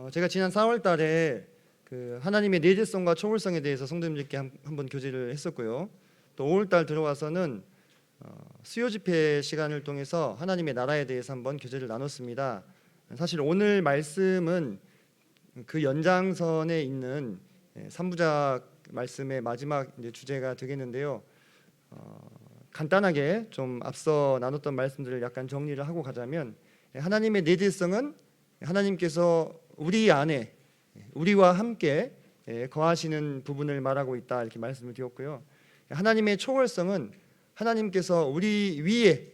제가 지난 4월 달에 그 하나님의 내재성과 초월성에 대해서 성도님들께 한번 교제를 했었고요. 또 5월 달 들어와서는 수요 집회 시간을 통해서 하나님의 나라에 대해서 한번 교제를 나눴습니다. 사실 오늘 말씀은 그 연장선에 있는 3부작 말씀의 마지막 주제가 되겠는데요. 간단하게 좀 앞서 나눴던 말씀들을 약간 정리를 하고 가자면, 하나님의 내재성은 하나님께서 우리 안에 우리와 함께 거하시는 부분을 말하고 있다, 이렇게 말씀을 드렸고요. 하나님의 초월성은 하나님께서 우리 위에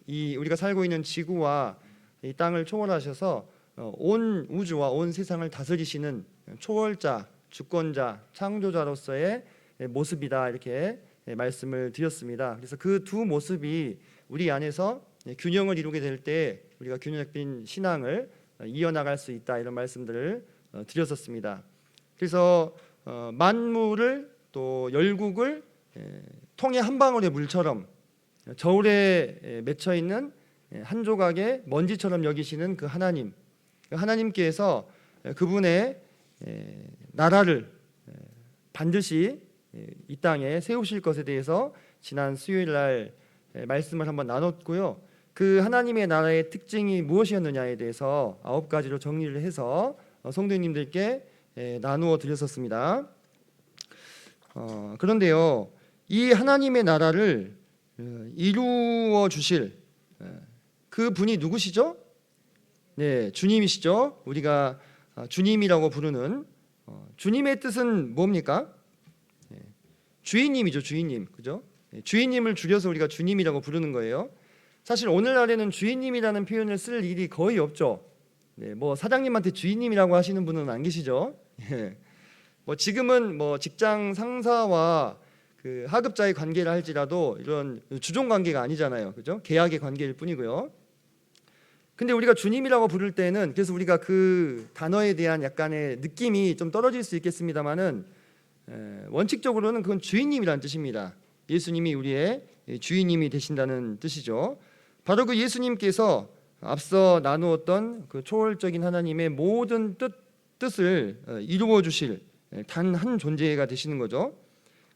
이 우리가 살고 있는 지구와 이 땅을 초월하셔서 온 우주와 온 세상을 다스리시는 초월자, 주권자, 창조자로서의 모습이다, 이렇게 말씀을 드렸습니다. 그래서 그 두 모습이 우리 안에서 균형을 이루게 될 때 우리가 균형 잡힌 신앙을 이어나갈 수 있다, 이런 말씀들을 드렸었습니다. 그래서 만물을 또 열국을 통에 한 방울의 물처럼 저울에 맺혀 있는 한 조각의 먼지처럼 여기시는 그 하나님, 하나님께서 그분의 나라를 반드시 이 땅에 세우실 것에 대해서 지난 수요일 날 말씀을 한번 나눴고요. 그 하나님의 나라의 특징이 무엇이었느냐에 대해서 9가지로 정리를 해서 성도님들께 나누어 드렸었습니다. 그런데요, 이 하나님의 나라를 이루어 주실 그 분이 누구시죠? 네, 주님이시죠. 우리가 주님이라고 부르는 주님의 뜻은 뭡니까? 주인님이죠, 주인님. 그죠? 주인님을 줄여서 우리가 주님이라고 부르는 거예요. 사실 오늘날에는 주인님이라는 표현을 쓸 일이 거의 없죠. 뭐 사장님한테 주인님이라고 하시는 분은 안 계시죠. 뭐 지금은 뭐 직장 상사와 그 하급자의 관계를 할지라도 이런 주종 관계가 아니잖아요, 그죠? 계약의 관계일 뿐이고요. 근데 우리가 주님이라고 부를 때는, 그래서 우리가 그 단어에 대한 약간의 느낌이 좀 떨어질 수 있겠습니다만은 원칙적으로는 그건 주인님이라는 뜻입니다. 예수님이 우리의 주인님이 되신다는 뜻이죠. 바로 그 예수님께서 앞서 나누었던 그 초월적인 하나님의 모든 뜻을 이루어 주실 단 한 존재가 되시는 거죠.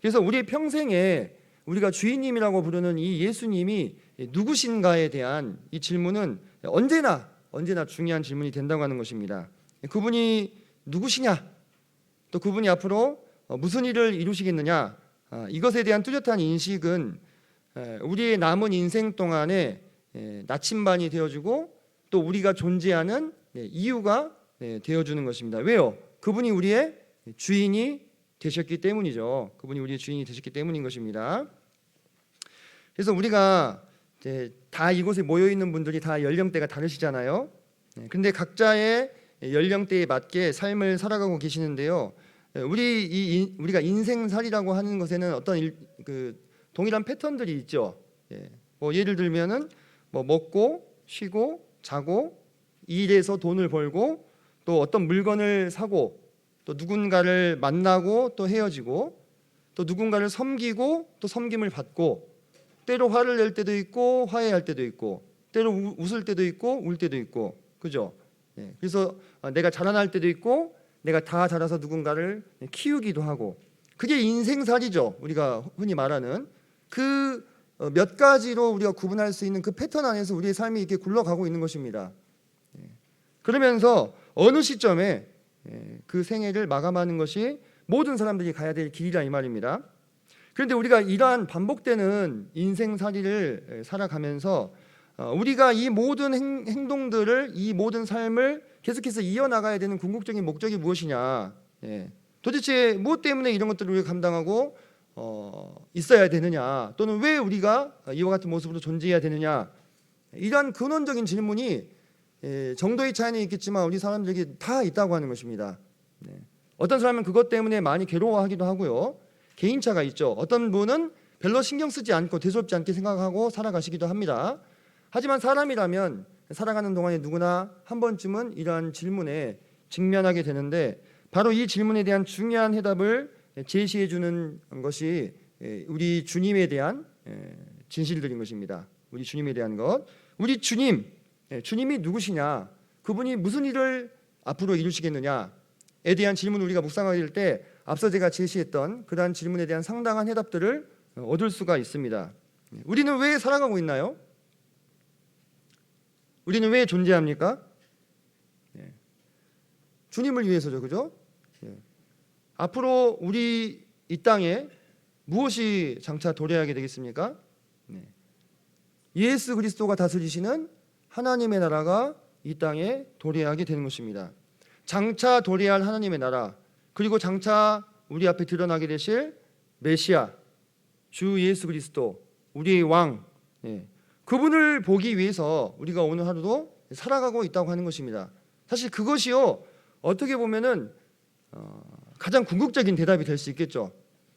그래서 우리 평생에 우리가 주인님이라고 부르는 이 예수님이 누구신가에 대한 이 질문은 언제나 중요한 질문이 된다고 하는 것입니다. 그분이 누구시냐, 또 그분이 앞으로 무슨 일을 이루시겠느냐, 이것에 대한 뚜렷한 인식은 우리의 남은 인생 동안에 나침반이 되어주고 또 우리가 존재하는 이유가 되어주는 것입니다. 왜요? 그분이 우리의 주인이 되셨기 때문이죠. 그분이 우리의 주인이 되셨기 때문인 것입니다. 그래서 우리가 다 이곳에 모여 있는 분들이 다 연령대가 다르시잖아요. 그런데 각자의 연령대에 맞게 삶을 살아가고 계시는데요. 우리가 인생살이라고 하는 것에는 어떤 그 동일한 패턴들이 있죠. 뭐 예를 들면은 뭐 먹고 쉬고 자고 일해서 돈을 벌고 또 어떤 물건을 사고 또 누군가를 만나고 또 헤어지고 또 누군가를 섬기고 또 섬김을 받고, 때로 화를 낼 때도 있고 화해할 때도 있고, 때로 웃을 때도 있고 울 때도 있고, 그죠? 그래서 내가 자라날 때도 있고 내가 다 자라서 누군가를 키우기도 하고, 그게 인생살이죠. 우리가 흔히 말하는 그 몇 가지로 우리가 구분할 수 있는 그 패턴 안에서 우리의 삶이 이렇게 굴러가고 있는 것입니다. 그러면서 어느 시점에 그 생애를 마감하는 것이 모든 사람들이 가야 될 길이라 이 말입니다. 그런데 우리가 이러한 반복되는 인생살이를 살아가면서 우리가 이 모든 행동들을, 이 모든 삶을 계속해서 이어나가야 되는 궁극적인 목적이 무엇이냐, 도대체 무엇 때문에 이런 것들을 우리가 감당하고 있어야 되느냐, 또는 왜 우리가 이와 같은 모습으로 존재해야 되느냐, 이러한 근원적인 질문이 정도의 차이는 있겠지만 우리 사람들에게 다 있다고 하는 것입니다. 어떤 사람은 그것 때문에 많이 괴로워하기도 하고요. 개인차가 있죠. 어떤 분은 별로 신경 쓰지 않고 대수롭지 않게 생각하고 살아가시기도 합니다. 하지만 사람이라면 살아가는 동안에 누구나 한 번쯤은 이러한 질문에 직면하게 되는데, 바로 이 질문에 대한 중요한 해답을 제시해 주는 것이 우리 주님에 대한 진실들인 것입니다. 우리 주님에 대한 것, 우리 주님이 누구시냐, 그분이 무슨 일을 앞으로 이루시겠느냐에 대한 질문을 우리가 묵상하게 될 때 앞서 제가 제시했던 그러한 질문에 대한 상당한 해답들을 얻을 수가 있습니다. 우리는 왜 살아가고 있나요? 우리는 왜 존재합니까? 주님을 위해서죠, 그죠? 앞으로 우리 이 땅에 무엇이 장차 도래하게 되겠습니까? 예수 그리스도가 다스리시는 하나님의 나라가 이 땅에 도래하게 되는 것입니다. 장차 도래할 하나님의 나라, 그리고 장차 우리 앞에 드러나게 되실 메시아, 주 예수 그리스도, 우리의 왕, 그분을 보기 위해서 우리가 오늘 하루도 살아가고 있다고 하는 것입니다. 사실 그것이요, 어떻게 보면은 가장 궁극적인 대답이 될 수 있겠죠.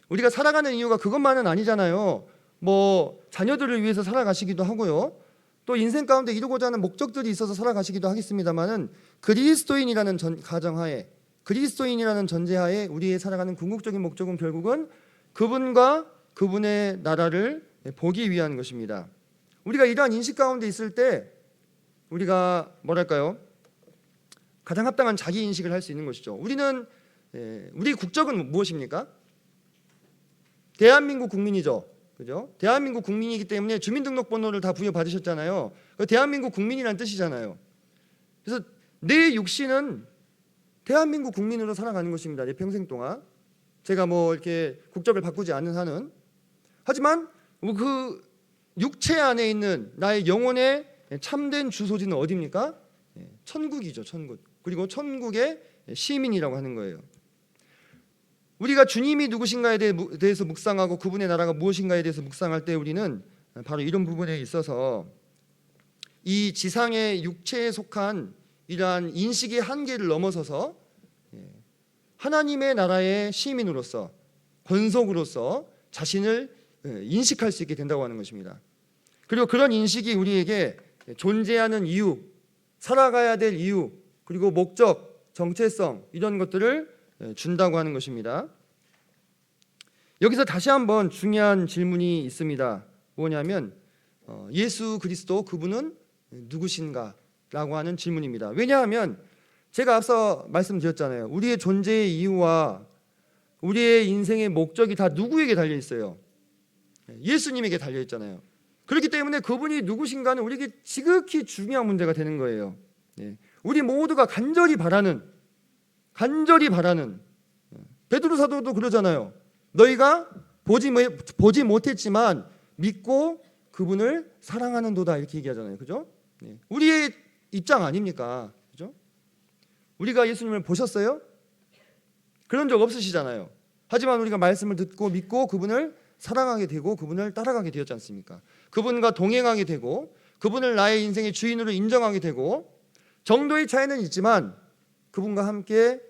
우리가 살아가는 이유가 그것만은 아니잖아요. 뭐 자녀들을 위해서 살아가시기도 하고요, 또 인생 가운데 이루고자 하는 목적들이 있어서 살아가시기도 하겠습니다만은 그리스도인이라는 가정하에, 그리스도인이라는 전제하에 우리의 살아가는 궁극적인 목적은 결국은 그분과 그분의 나라를 보기 위한 것입니다. 우리가 이러한 인식 가운데 있을 때 우리가 뭐랄까요, 가장 합당한 자기 인식을 할 수 있는 것이죠. 우리 국적은 무엇입니까? 대한민국 국민이죠, 그죠? 대한민국 국민이기 때문에 주민등록번호를 다 부여받으셨잖아요. 대한민국 국민이란 뜻이잖아요. 그래서 내 육신은 대한민국 국민으로 살아가는 것입니다. 내 평생 동안 제가 뭐 이렇게 국적을 바꾸지 않는 한은. 하지만 그 육체 안에 있는 나의 영혼의 참된 주소지는 어디입니까? 천국이죠, 천국. 그리고 천국의 시민이라고 하는 거예요. 우리가 주님이 누구신가에 대해서 묵상하고 그분의 나라가 무엇인가에 대해서 묵상할 때 우리는 바로 이런 부분에 있어서 이 지상의 육체에 속한 이러한 인식의 한계를 넘어서서 하나님의 나라의 시민으로서, 권속으로서 자신을 인식할 수 있게 된다고 하는 것입니다. 그리고 그런 인식이 우리에게 존재하는 이유, 살아가야 될 이유, 그리고 목적, 정체성, 이런 것들을 준다고 하는 것입니다. 여기서 다시 한번 중요한 질문이 있습니다. 뭐냐면 예수 그리스도 그분은 누구신가? 라고 하는 질문입니다. 왜냐하면 제가 앞서 말씀드렸잖아요. 우리의 존재의 이유와 우리의 인생의 목적이 다 누구에게 달려 있어요? 예수님에게 달려 있잖아요. 그렇기 때문에 그분이 누구신가는 우리에게 지극히 중요한 문제가 되는 거예요. 우리 모두가 간절히 바라는 베드로 사도도 그러잖아요. 너희가 보지 못했지만 믿고 그분을 사랑하는도다, 이렇게 얘기하잖아요. 그죠? 우리의 입장 아닙니까? 그죠? 우리가 예수님을 보셨어요? 그런 적 없으시잖아요. 하지만 우리가 말씀을 듣고 믿고 그분을 사랑하게 되고 그분을 따라가게 되었지 않습니까? 그분과 동행하게 되고 그분을 나의 인생의 주인으로 인정하게 되고, 정도의 차이는 있지만 그분과 함께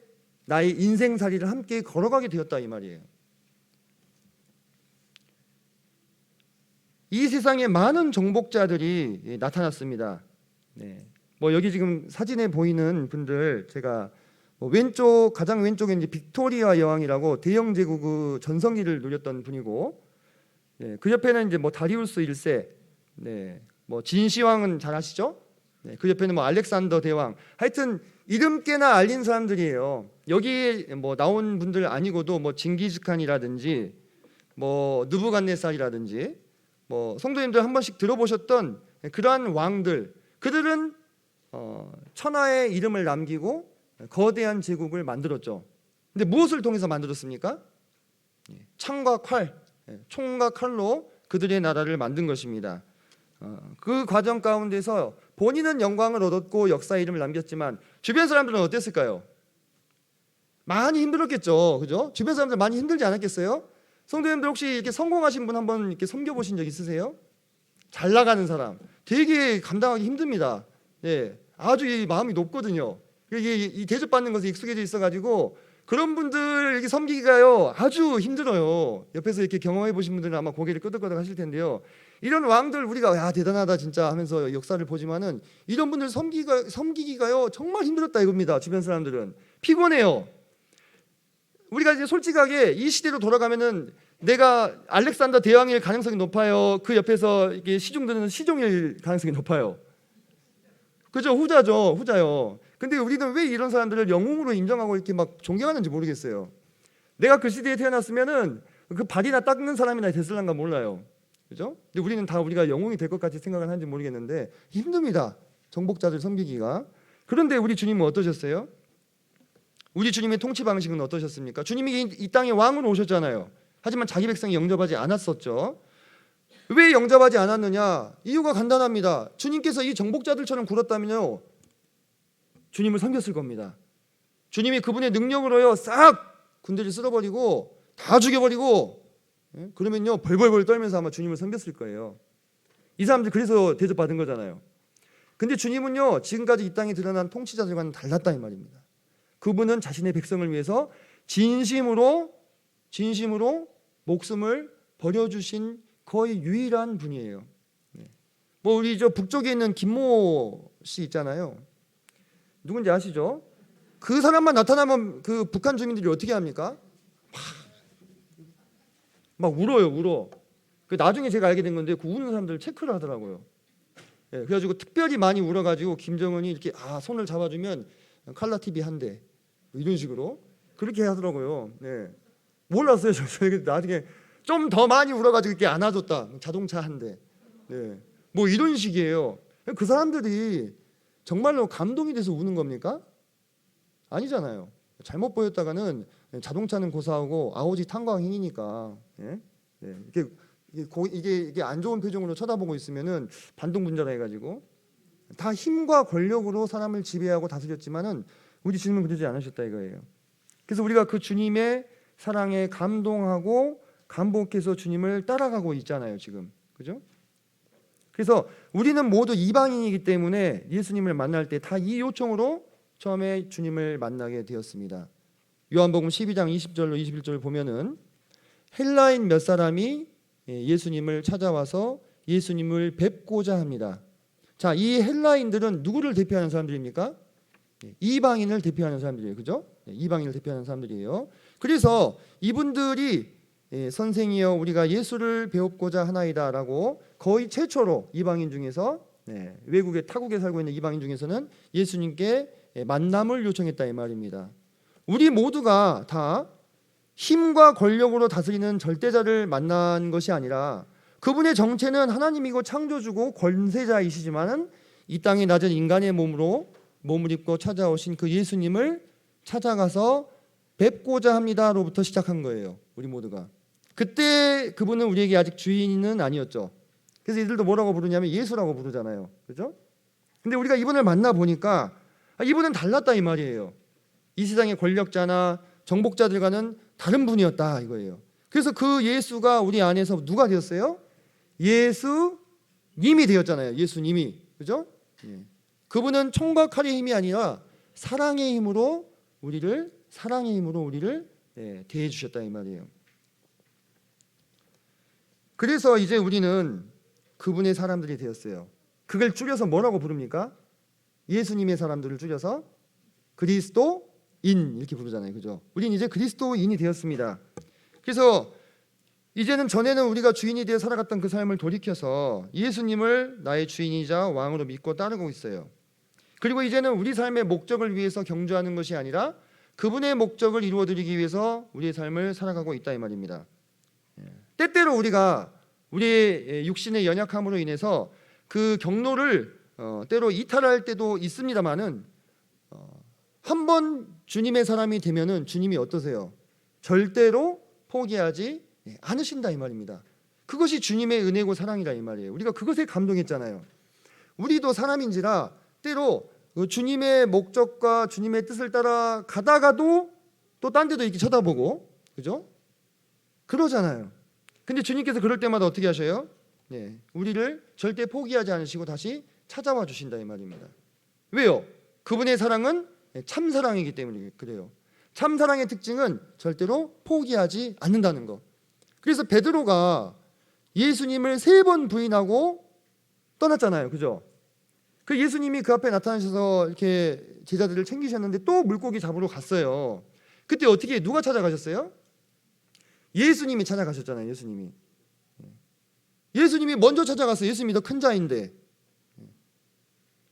나의 인생살이를 함께 걸어가게 되었다, 이 말이에요. 이 세상에 많은 정복자들이 나타났습니다. 뭐 여기 지금 사진에 보이는 분들, 제가 가장 왼쪽에 이제 빅토리아 여왕이라고 대영 제국 전성기를 누렸던 분이고, 그 옆에는 이제 뭐 다리우스 1세, 뭐 진시황은 잘 아시죠? 그 옆에는 뭐 알렉산더 대왕, 하여튼 이름 꽤나 알린 사람들이에요. 여기에 뭐 나온 분들 아니고도 뭐 징기즈칸이라든지 뭐 느부갓네살이라든지 뭐 성도님들 한 번씩 들어보셨던 그러한 왕들, 그들은 천하의 이름을 남기고 거대한 제국을 만들었죠. 근데 무엇을 통해서 만들었습니까? 창과 칼, 총과 칼로 그들의 나라를 만든 것입니다. 그 과정 가운데서 본인은 영광을 얻었고 역사의 이름을 남겼지만 주변 사람들은 어땠을까요? 많이 힘들었겠죠, 그죠? 주변 사람들 많이 힘들지 않았겠어요? 성도님들 혹시 이렇게 성공하신 분 한번 이렇게 섬겨보신 적 있으세요? 잘 나가는 사람 되게 감당하기 힘듭니다. 아주 이 마음이 높거든요. 이게 이 대접받는 것에 익숙해져 있어가지고 그런 분들 이렇게 섬기기가요 아주 힘들어요. 옆에서 이렇게 경험해 보신 분들은 아마 고개를 끄덕끄덕 하실 텐데요. 이런 왕들 우리가 야 대단하다 진짜 하면서 역사를 보지만은 이런 분들 섬기기가요 정말 힘들었다 이겁니다. 주변 사람들은 피곤해요. 우리가 이제 솔직하게 이 시대로 돌아가면은 내가 알렉산더 대왕일 가능성이 높아요. 그 옆에서 이게 시중들은 시종일 가능성이 높아요. 그죠? 후자죠, 후자요. 근데 우리는 왜 이런 사람들을 영웅으로 인정하고 이렇게 막 존경하는지 모르겠어요. 내가 그 시대에 태어났으면은 그 발이나 닦는 사람이나 됐을란가 몰라요. 그죠? 근데 우리는 다 우리가 영웅이 될 것 같이 생각을 하는지 모르겠는데 힘듭니다. 정복자들 섬기기가. 그런데 우리 주님은 어떠셨어요? 우리 주님의 통치 방식은 어떠셨습니까? 주님이 이 땅에 왕으로 오셨잖아요. 하지만 자기 백성이 영접하지 않았었죠. 왜 영접하지 않았느냐? 이유가 간단합니다. 주님께서 이 정복자들처럼 굴었다면요, 주님을 섬겼을 겁니다. 주님이 그분의 능력으로요 싹 군대를 쓸어버리고 다 죽여버리고, 그러면요 벌벌벌 떨면서 아마 주님을 섬겼을 거예요. 이 사람들 그래서 대접받은 거잖아요. 근데 주님은요 지금까지 이 땅에 드러난 통치자들과는 달랐다 이 말입니다. 그분은 자신의 백성을 위해서 진심으로 목숨을 버려주신 거의 유일한 분이에요. 뭐 우리 저 북쪽에 있는 김모 씨 있잖아요. 누군지 아시죠? 그 사람만 나타나면 그 북한 주민들이 어떻게 합니까? 막 울어요, 울어. 그 나중에 제가 알게 된 건데 그 우는 사람들 체크를 하더라고요. 그래가지고 특별히 많이 울어가지고 김정은이 이렇게 손을 잡아주면 칼라 TV 한 대, 뭐 이런 식으로 그렇게 하더라고요. 몰랐어요. 저 나중에 좀 더 많이 울어가지고 이렇게 안아줬다. 자동차 한 대. 뭐 이런 식이에요. 그 사람들이 정말로 감동이 돼서 우는 겁니까? 아니잖아요. 잘못 보였다가는 자동차는 고사하고 아오지 탄광행위니까. 이게 안 좋은 표정으로 쳐다보고 있으면은 반동분자라 해가지고 다 힘과 권력으로 사람을 지배하고 다스렸지만은 우리 주님은 그러지 않으셨다 이거예요. 그래서 우리가 그 주님의 사랑에 감동하고 감복해서 주님을 따라가고 있잖아요 지금, 그죠? 그래서 우리는 모두 이방인이기 때문에 예수님을 만날 때 다 이 요청으로 처음에 주님을 만나게 되었습니다. 요한복음 12장 20절로 21절 보면은 헬라인 몇 사람이 예수님을 찾아와서 예수님을 뵙고자 합니다. 자, 이 헬라인들은 누구를 대표하는 사람들입니까? 이방인을 대표하는 사람들이에요. 그죠? 이방인을 대표하는 사람들이에요. 그래서 이분들이 선생이여 우리가 예수를 배웁고자 하나이다라고 거의 최초로 이방인 중에서 외국에 타국에 살고 있는 이방인 중에서는 예수님께 만남을 요청했다 이 말입니다. 우리 모두가 다 힘과 권력으로 다스리는 절대자를 만난 것이 아니라 그분의 정체는 하나님이고 창조주고 권세자이시지만은 이 땅에 낮은 인간의 몸을 입고 찾아오신 그 예수님을 찾아가서 뵙고자 합니다로부터 시작한 거예요. 우리 모두가. 그때 그분은 우리에게 아직 주인은 아니었죠. 그래서 이들도 뭐라고 부르냐면 예수라고 부르잖아요. 그죠? 근데 우리가 이분을 만나 보니까 이분은 달랐다 이 말이에요. 이 세상의 권력자나 정복자들과는 다른 분이었다 이거예요. 그래서 그 예수가 우리 안에서 누가 되었어요? 예수님이 되었잖아요. 예수님이. 그죠? 그분은 총과 칼의 힘이 아니라 사랑의 힘으로 우리를 대해 주셨다 이 말이에요. 그래서 이제 우리는 그분의 사람들이 되었어요. 그걸 줄여서 뭐라고 부릅니까? 예수님의 사람들을 줄여서 그리스도인 이렇게 부르잖아요. 그죠? 우린 이제 그리스도인이 되었습니다. 그래서 이제는 전에는 우리가 주인이 되어 살아갔던 그 삶을 돌이켜서 예수님을 나의 주인이자 왕으로 믿고 따르고 있어요. 그리고 이제는 우리 삶의 목적을 위해서 경주하는 것이 아니라 그분의 목적을 이루어드리기 위해서 우리의 삶을 살아가고 있다 이 말입니다. 때때로 우리가 우리의 육신의 연약함으로 인해서 그 경로를 때로 이탈할 때도 있습니다만은 한번 주님의 사람이 되면은 주님이 어떠세요? 절대로 포기하지 않으신다 이 말입니다. 그것이 주님의 은혜고 사랑이라 이 말이에요. 우리가 그것에 감동했잖아요. 우리도 사람인지라 때로 주님의 목적과 주님의 뜻을 따라 가다가도 또 딴 데도 이렇게 쳐다보고, 그죠? 그러잖아요. 근데 주님께서 그럴 때마다 어떻게 하셔요? 우리를 절대 포기하지 않으시고 다시 찾아와 주신다 이 말입니다. 왜요? 그분의 사랑은 참사랑이기 때문에 그래요. 참사랑의 특징은 절대로 포기하지 않는다는 거. 그래서 베드로가 예수님을 3번 부인하고 떠났잖아요. 그죠? 그 예수님이 그 앞에 나타나셔서 이렇게 제자들을 챙기셨는데 또 물고기 잡으러 갔어요. 그때 어떻게 누가 찾아가셨어요? 예수님이 찾아가셨잖아요. 예수님이 먼저 찾아갔어요. 예수님이 더 큰 자인데.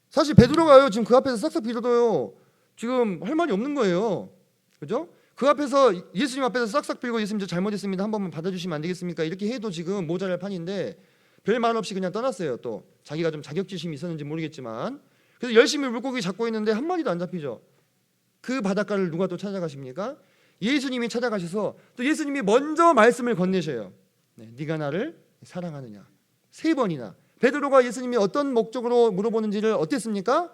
사실 베드로가요 지금 그 앞에서 싹싹 빌어도요 지금 할 말이 없는 거예요. 그죠? 그 앞에서 예수님 앞에서 싹싹 빌고 예수님 저 잘못했습니다. 한 번만 받아주시면 안 되겠습니까? 이렇게 해도 지금 모자랄 판인데 별 말 없이 그냥 떠났어요. 또 자기가 좀 자격지심이 있었는지 모르겠지만 그래서 열심히 물고기 잡고 있는데 한 마리도 안 잡히죠. 그 바닷가를 누가 또 찾아가십니까? 예수님이 찾아가셔서 또 예수님이 먼저 말씀을 건네셔요. 네, 네가 나를 사랑하느냐 3번이나 베드로가 예수님이 어떤 목적으로 물어보는지를 어땠습니까?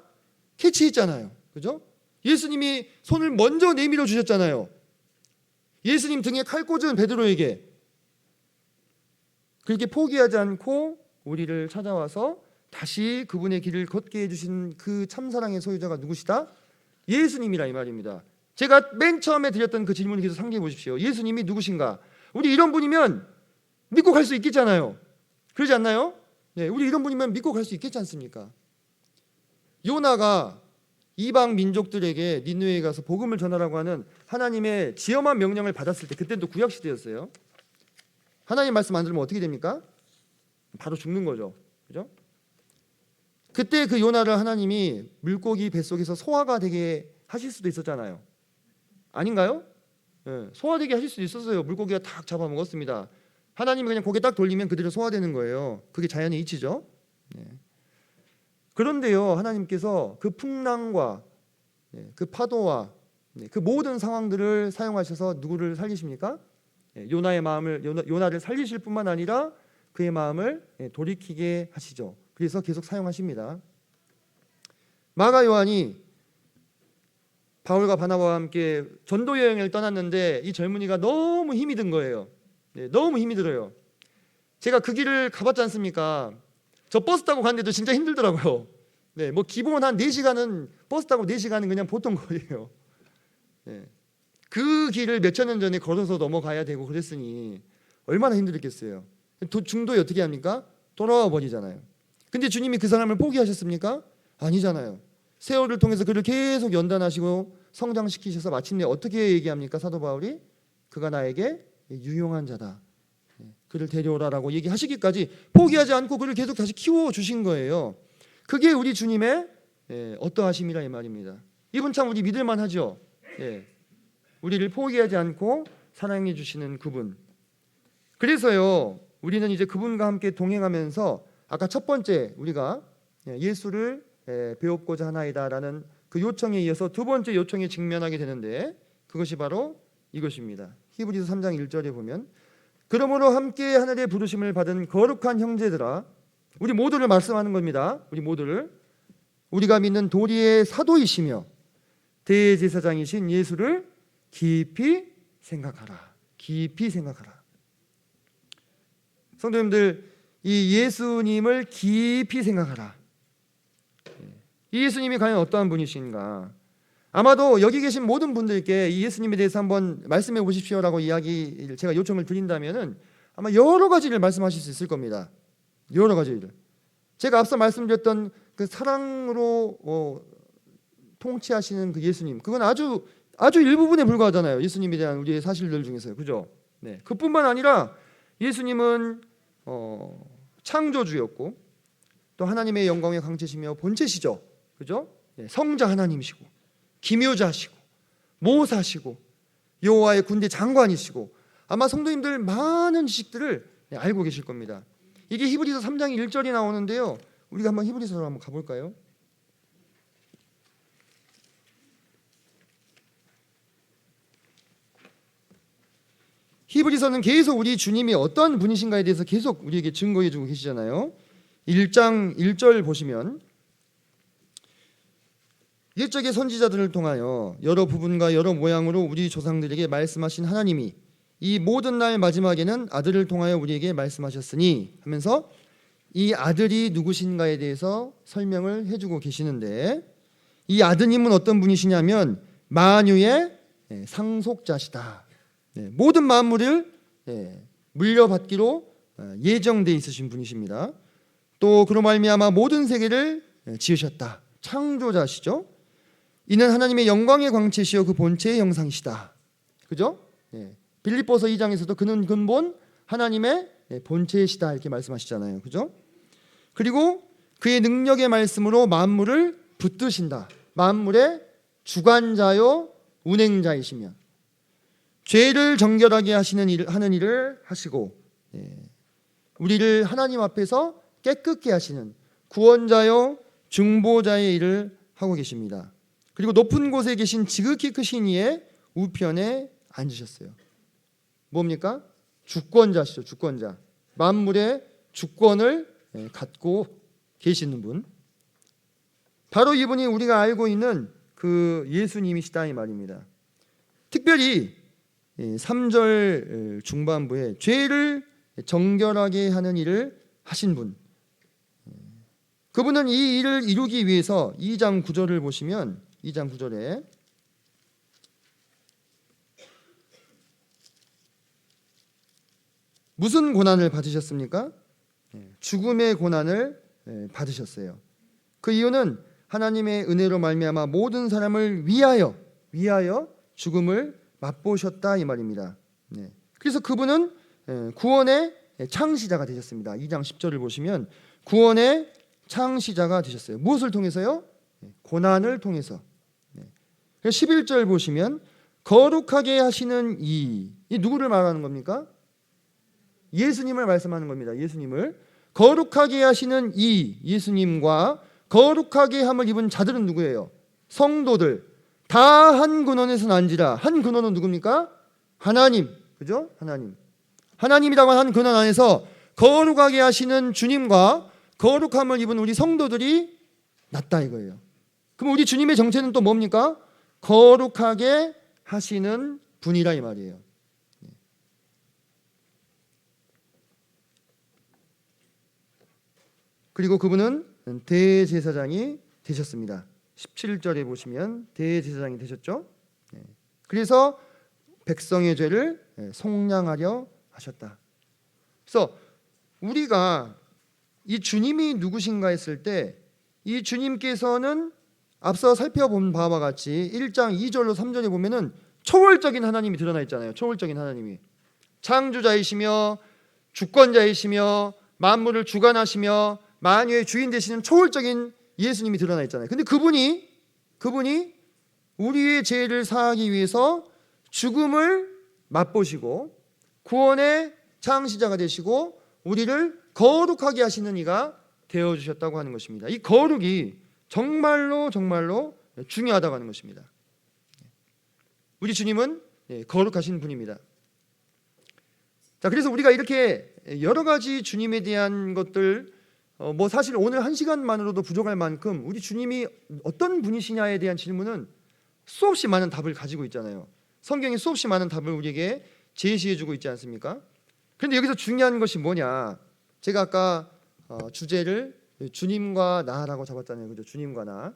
캐치했잖아요. 그죠? 예수님이 손을 먼저 내밀어 주셨잖아요. 예수님 등에 칼 꽂은 베드로에게 그렇게 포기하지 않고 우리를 찾아와서 다시 그분의 길을 걷게 해주신 그 참사랑의 소유자가 누구시다? 예수님이라 이 말입니다. 제가 맨 처음에 드렸던 그 질문을 계속 상기해 보십시오. 예수님이 누구신가? 우리 이런 분이면 믿고 갈 수 있겠잖아요. 그러지 않나요? 네, 우리 이런 분이면 믿고 갈 수 있겠지 않습니까? 요나가 이방 민족들에게 니느웨에 가서 복음을 전하라고 하는 하나님의 지엄한 명령을 받았을 때, 그때는 또 구약 시대였어요. 하나님 말씀 안 들으면 어떻게 됩니까? 바로 죽는 거죠. 그죠? 그때 그 요나를 하나님이 물고기 뱃속에서 소화가 되게 하실 수도 있었잖아요. 아닌가요? 네, 소화되게 하실 수도 있었어요. 물고기가 탁 잡아먹었습니다. 하나님이 그냥 고개 딱 돌리면 그대로 소화되는 거예요. 그게 자연의 이치죠. 네. 그런데요, 하나님께서 그 풍랑과 그 파도와 그 모든 상황들을 사용하셔서 누구를 살리십니까? 요나의 마음을 요나를 살리실 뿐만 아니라 그의 마음을 돌이키게 하시죠. 그래서 계속 사용하십니다. 마가 요한이 바울과 바나바와 함께 전도 여행을 떠났는데 이 젊은이가 너무 힘이 든 거예요. 너무 힘이 들어요. 제가 그 길을 가봤지 않습니까? 저 버스 타고 갔는데도 진짜 힘들더라고요. 뭐 기본 한 4시간은 버스 타고 4시간은 그냥 보통 거리예요. 그 길을 몇천 년 전에 걸어서 넘어가야 되고 그랬으니 얼마나 힘들었겠어요. 중도에 어떻게 합니까? 돌아와 버리잖아요. 근데 주님이 그 사람을 포기하셨습니까? 아니잖아요. 세월을 통해서 그를 계속 연단하시고 성장시키셔서 마침내 어떻게 얘기합니까? 사도 바울이 그가 나에게 유용한 자다. 그를 데려오라라고 얘기하시기까지 포기하지 않고 그를 계속 다시 키워주신 거예요. 그게 우리 주님의 어떠하심이라 이 말입니다. 이분 참 우리 믿을만 하죠. 우리를 포기하지 않고 사랑해 주시는 그분. 그래서요 우리는 이제 그분과 함께 동행하면서 아까 첫 번째 우리가 예수를 배웁고자 하나이다라는 그 요청에 이어서 두 번째 요청에 직면하게 되는데 그것이 바로 이것입니다. 히브리서 3장 1절에 보면 그러므로 함께 하늘의 부르심을 받은 거룩한 형제들아, 우리 모두를 말씀하는 겁니다. 우리 모두를, 우리가 믿는 도리의 사도이시며 대제사장이신 예수를 깊이 생각하라. 깊이 생각하라. 성도님들, 이 예수님을 깊이 생각하라. 이 예수님이 과연 어떠한 분이신가? 아마도 여기 계신 모든 분들께 이 예수님에 대해서 한번 말씀해 보십시오라고 이야기를 제가 요청을 드린다면은 아마 여러 가지를 말씀하실 수 있을 겁니다. 여러 가지를. 제가 앞서 말씀드렸던 그 사랑으로 통치하시는 그 예수님, 그건 아주 일부분에 불과하잖아요. 예수님에 대한 우리의 사실들 중에서요, 그죠? 그뿐만 아니라 예수님은 창조주였고 또 하나님의 영광의 광채시며 본체시죠, 그죠? 성자 하나님이시고 기묘자시고 모사시고 여호와의 군대 장관이시고 아마 성도님들 많은 지식들을 알고 계실 겁니다. 이게 히브리서 3장 1절이 나오는데요. 우리가 한번 히브리서로 한번 가볼까요? 히브리서는 계속 우리 주님이 어떤 분이신가에 대해서 계속 우리에게 증거해 주고 계시잖아요. 1장 1절 보시면 옛적의 선지자들을 통하여 여러 부분과 여러 모양으로 우리 조상들에게 말씀하신 하나님이 이 모든 날 마지막에는 아들을 통하여 우리에게 말씀하셨으니 하면서 이 아들이 누구신가에 대해서 설명을 해주고 계시는데 이 아드님은 어떤 분이시냐면 만유의 상속자시다. 모든 만물을 물려받기로 예정돼 있으신 분이십니다. 또 그로 말미암아 모든 세계를 지으셨다. 창조자시죠. 이는 하나님의 영광의 광채시여 그 본체의 형상이시다. 그죠? 빌립보서 2장에서도 그는 근본 하나님의 본체이시다 이렇게 말씀하시잖아요. 그죠? 그리고 그의 능력의 말씀으로 만물을 붙드신다. 만물의 주관자요 운행자이시며 죄를 정결하게 하는 일을 하시고 우리를 하나님 앞에서 깨끗게 하시는 구원자요 중보자의 일을 하고 계십니다. 그리고 높은 곳에 계신 지극히 크신 이의 우편에 앉으셨어요. 뭡니까? 주권자시죠. 주권자. 만물의 주권을 갖고 계시는 분. 바로 이분이 우리가 알고 있는 그 예수님이시다 이 말입니다. 특별히 3절 중반부에 죄를 정결하게 하는 일을 하신 분, 그분은 이 일을 이루기 위해서 2장 9절을 보시면 2장 9절에 무슨 고난을 받으셨습니까? 죽음의 고난을 받으셨어요. 그 이유는 하나님의 은혜로 말미암아 모든 사람을 위하여 죽음을 맛보셨다 이 말입니다. 그래서 그분은 구원의 창시자가 되셨습니다. 2장 10절을 보시면 구원의 창시자가 되셨어요. 무엇을 통해서요? 고난을 통해서. 11절 보시면 거룩하게 하시는 이 누구를 말하는 겁니까? 예수님을 말씀하는 겁니다. 예수님을 거룩하게 하시는 이 예수님과 거룩하게 함을 입은 자들은 누구예요? 성도들 다 한 근원에서 난지라. 한 근원은 누굽니까? 하나님. 그죠? 하나님이라고 한 근원 안에서 거룩하게 하시는 주님과 거룩함을 입은 우리 성도들이 났다 이거예요. 그럼 우리 주님의 정체는 또 뭡니까? 거룩하게 하시는 분이라 이 말이에요. 그리고 그분은 대제사장이 되셨습니다. 17절에 보시면 대제사장이 되셨죠. 그래서 백성의 죄를 속량하려 하셨다. 그래서 우리가 이 주님이 누구신가 했을 때 이 주님께서는 앞서 살펴본 바와 같이 1장 2절로 3절에 보면은 초월적인 하나님이 드러나 있잖아요. 초월적인 하나님이 창조자이시며 주권자이시며 만물을 주관하시며 만유의 주인 되시는 초월적인 예수님이 드러나 있잖아요. 근데 그분이 우리의 죄를 사하기 위해서 죽음을 맛보시고 구원의 창시자가 되시고 우리를 거룩하게 하시는 이가 되어주셨다고 하는 것입니다. 이 거룩이 정말로 중요하다고 하는 것입니다. 우리 주님은 거룩하신 분입니다. 자, 그래서 우리가 이렇게 여러 가지 주님에 대한 것들 사실 오늘 한 시간만으로도 부족할 만큼 우리 주님이 어떤 분이시냐에 대한 질문은 수없이 많은 답을 가지고 있잖아요. 성경이 수없이 많은 답을 우리에게 제시해주고 있지 않습니까? 그런데 여기서 중요한 것이 뭐냐? 제가 아까 주제를 주님과 나라고 잡았잖아요. 그죠? 주님과 나.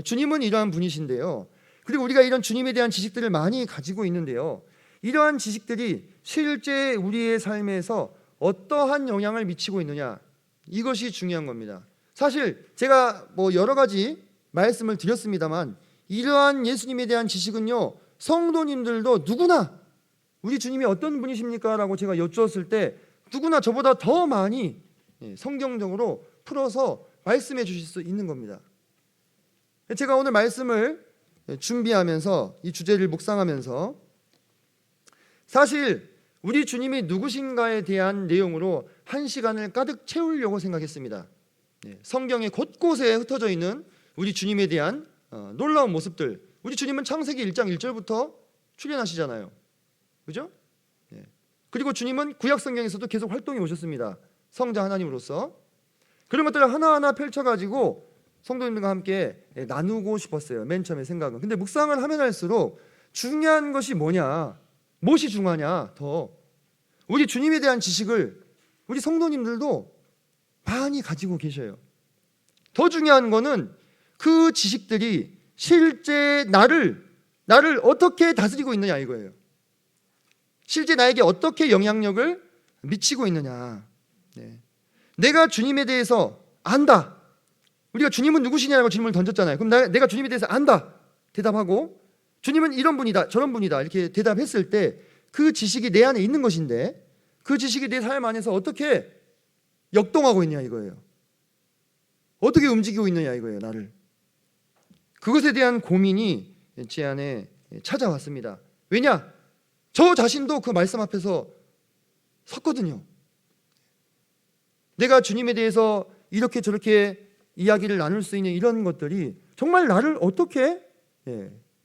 주님은 이러한 분이신데요. 그리고 우리가 이런 주님에 대한 지식들을 많이 가지고 있는데요. 이러한 지식들이 실제 우리의 삶에서 어떠한 영향을 미치고 있느냐? 이것이 중요한 겁니다. 사실 제가 여러 가지 말씀을 드렸습니다만 이러한 예수님에 대한 지식은요, 성도님들도 누구나 우리 주님이 어떤 분이십니까? 라고 제가 여쭈었을 때 누구나 저보다 더 많이 성경적으로 풀어서 말씀해 주실 수 있는 겁니다. 제가 오늘 말씀을 준비하면서 이 주제를 묵상하면서 사실 우리 주님이 누구신가에 대한 내용으로 한 시간을 가득 채우려고 생각했습니다. 성경의 곳곳에 흩어져 있는 우리 주님에 대한 놀라운 모습들. 우리 주님은 창세기 1장 1절부터 출연하시잖아요. 그죠? 그리고 주님은 구약 성경에서도 계속 활동해 오셨습니다. 성자 하나님으로서. 그런 것들을 하나하나 펼쳐가지고 성도님들과 함께 나누고 싶었어요. 맨 처음에 생각은. 근데 묵상을 하면 할수록 중요한 것이 뭐냐, 무엇이 중요하냐, 더 우리 주님에 대한 지식을 우리 성도님들도 많이 가지고 계셔요. 더 중요한 거는 그 지식들이 실제 나를 어떻게 다스리고 있느냐 이거예요. 실제 나에게 어떻게 영향력을 미치고 있느냐. 내가 주님에 대해서 안다. 우리가 주님은 누구시냐고 질문을 던졌잖아요. 그럼 내가 주님에 대해서 안다 대답하고, 주님은 이런 분이다 저런 분이다 이렇게 대답했을 때 그 지식이 내 안에 있는 것인데 그 지식이 내 삶 안에서 어떻게 역동하고 있냐 이거예요. 어떻게 움직이고 있느냐 이거예요. 나를. 그것에 대한 고민이 제 안에 찾아왔습니다. 왜냐? 저 자신도 그 말씀 앞에서 섰거든요. 내가 주님에 대해서 이렇게 저렇게 이야기를 나눌 수 있는 이런 것들이 정말 나를 어떻게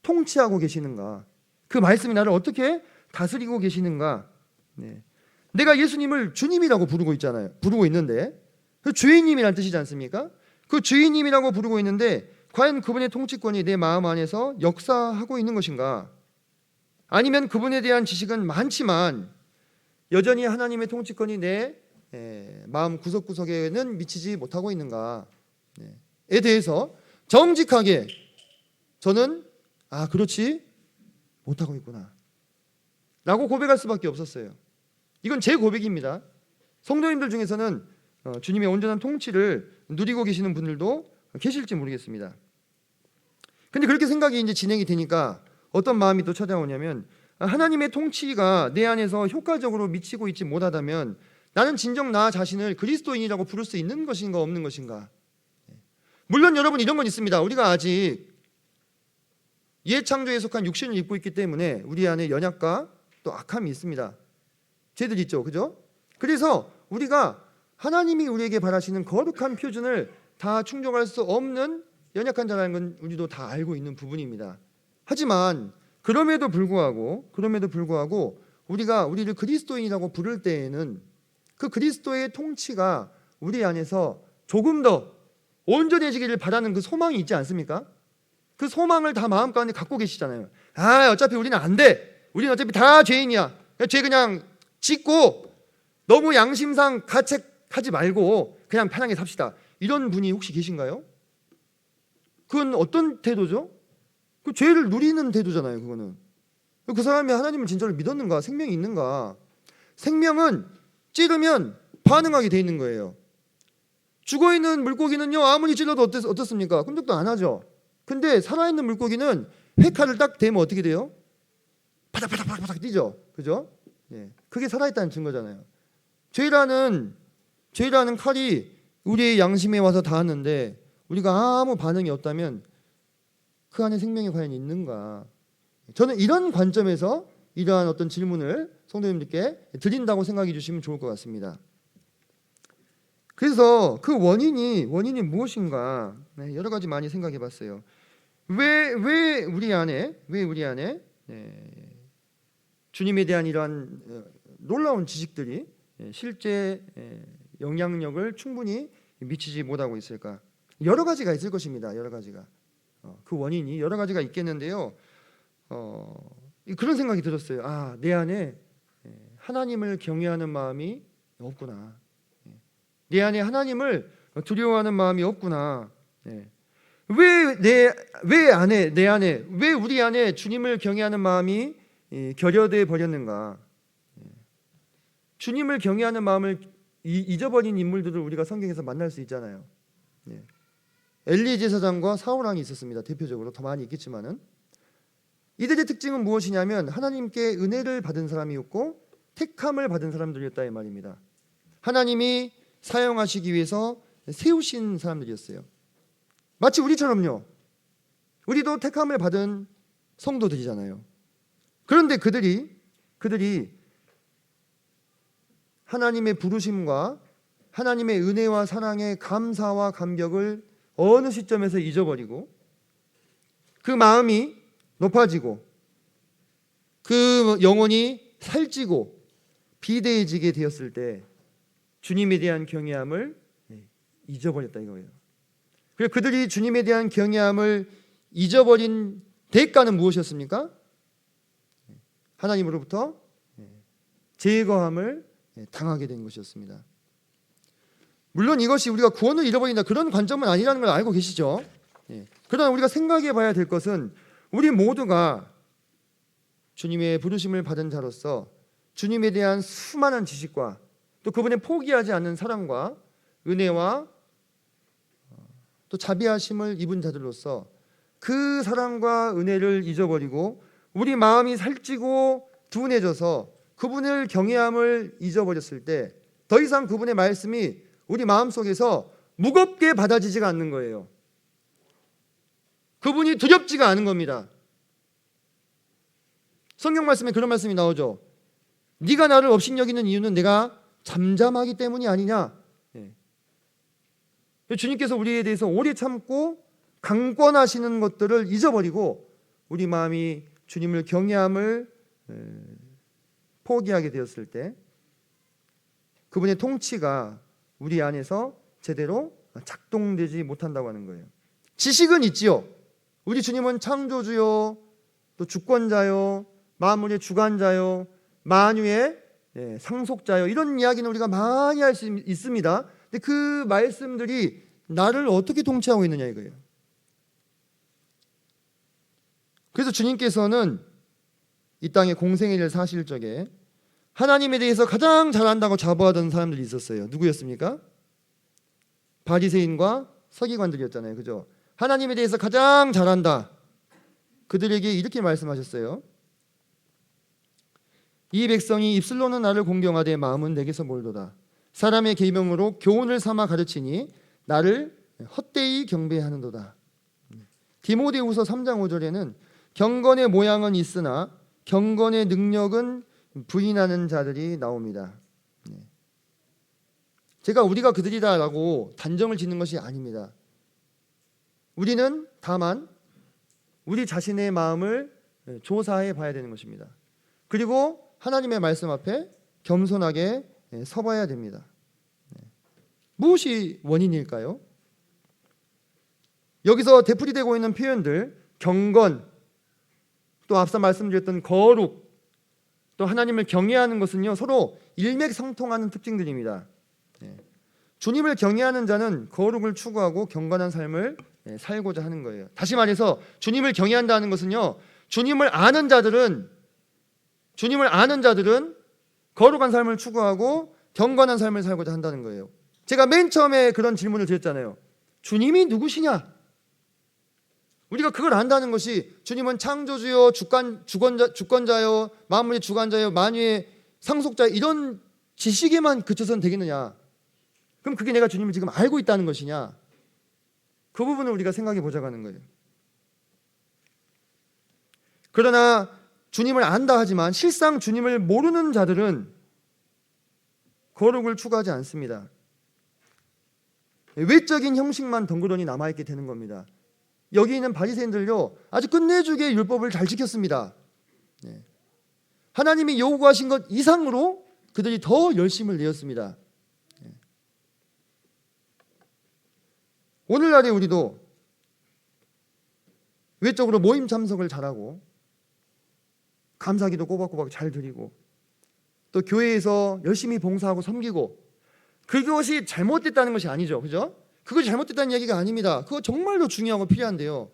통치하고 계시는가, 그 말씀이 나를 어떻게 다스리고 계시는가. 내가 예수님을 주님이라고 부르고 있잖아요. 부르고 있는데 그 주인님이란 뜻이지 않습니까? 그 주인님이라고 부르고 있는데 과연 그분의 통치권이 내 마음 안에서 역사하고 있는 것인가? 아니면 그분에 대한 지식은 많지만 여전히 하나님의 통치권이 내 마음 구석구석에는 미치지 못하고 있는가에 대해서 정직하게 저는 그렇지 못하고 있구나 라고 고백할 수밖에 없었어요. 이건 제 고백입니다. 성도님들 중에서는 주님의 온전한 통치를 누리고 계시는 분들도 계실지 모르겠습니다. 근데 그렇게 생각이 이제 진행이 되니까 어떤 마음이 또 찾아오냐면, 하나님의 통치가 내 안에서 효과적으로 미치고 있지 못하다면 나는 진정 나 자신을 그리스도인이라고 부를 수 있는 것인가 없는 것인가. 물론 여러분 이런 건 있습니다. 우리가 아직 옛 창조에 속한 육신을 입고 있기 때문에 우리 안에 연약과 또 악함이 있습니다. 죄들 있죠, 그죠? 그래서 우리가 하나님이 우리에게 바라시는 거룩한 표준을 다 충족할 수 없는 연약한 자라는 건 우리도 다 알고 있는 부분입니다. 하지만 그럼에도 불구하고 우리가 우리를 그리스도인이라고 부를 때에는 그 그리스도의 통치가 우리 안에서 조금 더 온전해지기를 바라는 그 소망이 있지 않습니까? 그 소망을 다 마음가운데 갖고 계시잖아요. 어차피 우리는 안 돼. 우리는 어차피 다 죄인이야. 죄 그냥 짓고 너무 양심상 가책하지 말고 그냥 편하게 삽시다. 이런 분이 혹시 계신가요? 그건 어떤 태도죠? 그 죄를 누리는 태도잖아요. 그거는. 그 사람이 하나님을 진짜로 믿었는가? 생명이 있는가? 생명은 찌르면 반응하게 돼 있는 거예요. 죽어있는 물고기는요, 아무리 찔러도 어떻습니까? 끔찍도 안 하죠. 근데 살아있는 물고기는 회칼을 딱 대면 어떻게 돼요? 바닥바닥바닥 뛰죠. 그죠? 그게 살아있다는 증거잖아요. 죄라는 칼이 우리의 양심에 와서 닿았는데 우리가 아무 반응이 없다면 그 안에 생명이 과연 있는가? 저는 이런 관점에서 이러한 어떤 질문을 성도님들께 드린다고 생각해 주시면 좋을 것 같습니다. 그래서 그 원인이 무엇인가? 여러 가지 많이 생각해 봤어요. 왜 우리 안에 주님에 대한 이러한 놀라운 지식들이 실제 영향력을 충분히 미치지 못하고 있을까? 여러 가지가 있을 것입니다. 여러 가지가. 그 원인이 여러 가지가 있겠는데요. 그런 생각이 들었어요. 내 안에 하나님을 경외하는 마음이 없구나. 내 안에 하나님을 두려워하는 마음이 없구나. 왜 우리 안에 주님을 경외하는 마음이 결여돼 버렸는가? 주님을 경외하는 마음을 잊어버린 인물들을 우리가 성경에서 만날 수 있잖아요. 엘리 제사장과 사울 왕이 있었습니다. 대표적으로 더 많이 있겠지만은 이들의 특징은 무엇이냐면 하나님께 은혜를 받은 사람이었고 택함을 받은 사람들이었다 이 말입니다. 하나님이 사용하시기 위해서 세우신 사람들이었어요. 마치 우리처럼요. 우리도 택함을 받은 성도들이잖아요. 그런데 그들이 하나님의 부르심과 하나님의 은혜와 사랑의 감사와 감격을 어느 시점에서 잊어버리고 그 마음이 높아지고 그 영혼이 살찌고 비대해지게 되었을 때 주님에 대한 경외함을 잊어버렸다 이거예요. 그리고 그들이 주님에 대한 경외함을 잊어버린 대가는 무엇이었습니까? 하나님으로부터 제거함을 당하게 된 것이었습니다. 물론 이것이 우리가 구원을 잃어버린다 그런 관점은 아니라는 걸 알고 계시죠? 그러나 우리가 생각해 봐야 될 것은 우리 모두가 주님의 부르심을 받은 자로서 주님에 대한 수많은 지식과 또 그분의 포기하지 않는 사랑과 은혜와 또 자비하심을 입은 자들로서 그 사랑과 은혜를 잊어버리고 우리 마음이 살찌고 둔해져서 그분을 경외함을 잊어버렸을 때 더 이상 그분의 말씀이 우리 마음속에서 무겁게 받아지지가 않는 거예요. 그분이 두렵지가 않은 겁니다. 성경 말씀에 그런 말씀이 나오죠. 네가 나를 업신여기는 이유는 내가 잠잠하기 때문이 아니냐. 주님께서 우리에 대해서 오래 참고 강권하시는 것들을 잊어버리고 우리 마음이 주님을 경외함을 포기하게 되었을 때 그분의 통치가 우리 안에서 제대로 작동되지 못한다고 하는 거예요. 지식은 있지요. 우리 주님은 창조주요, 또 주권자요, 만물의 주관자요, 만유의 상속자요, 이런 이야기는 우리가 많이 할 수 있습니다. 근데 그 말씀들이 나를 어떻게 통치하고 있느냐 이거예요. 그래서 주님께서는 이 땅에 공생애를 사실 적에 하나님에 대해서 가장 잘한다고 자부하던 사람들이 있었어요. 누구였습니까? 바리새인과 서기관들이었잖아요. 그죠? 하나님에 대해서 가장 잘한다. 그들에게 이렇게 말씀하셨어요. 이 백성이 입술로는 나를 공경하되 마음은 내게서 멀도다. 사람의 계명으로 교훈을 삼아 가르치니 나를 헛되이 경배하는도다. 디모데후서 3장 5절에는 경건의 모양은 있으나 경건의 능력은 부인하는 자들이 나옵니다. 제가 우리가 그들이다라고 단정을 짓는 것이 아닙니다. 우리는 다만 우리 자신의 마음을 조사해 봐야 되는 것입니다. 그리고 하나님의 말씀 앞에 겸손하게 서봐야 됩니다. 무엇이 원인일까요? 여기서 되풀이되고 있는 표현들, 경건, 또 앞서 말씀드렸던 거룩, 또 하나님을 경외하는 것은요 서로 일맥상통하는 특징들입니다. 주님을 경외하는 자는 거룩을 추구하고 경건한 삶을 살고자 하는 거예요. 다시 말해서 주님을 경외한다는 것은요, 주님을 아는 자들은 거룩한 삶을 추구하고 경건한 삶을 살고자 한다는 거예요. 제가 맨 처음에 그런 질문을 드렸잖아요. 주님이 누구시냐? 우리가 그걸 안다는 것이 주님은 창조주요, 주권자요, 만물의 주관자요, 만유의 상속자, 이런 지식에만 그쳐서는 되겠느냐? 그럼 그게 내가 주님을 지금 알고 있다는 것이냐? 그 부분을 우리가 생각해 보자고 하는 거예요. 그러나 주님을 안다 하지만 실상 주님을 모르는 자들은 거룩을 추구하지 않습니다. 외적인 형식만 덩그러니 남아있게 되는 겁니다. 여기 있는 바리새인들요 아주 끝내주게 율법을 잘 지켰습니다. 하나님이 요구하신 것 이상으로 그들이 더 열심을 내었습니다. 오늘날에 우리도 외적으로 모임 참석을 잘하고 감사기도 꼬박꼬박 잘 드리고 또 교회에서 열심히 봉사하고 섬기고, 그것이 잘못됐다는 것이 아니죠. 그죠? 그것이 잘못됐다는 얘기가 아닙니다. 그거 정말로 중요하고 필요한데요,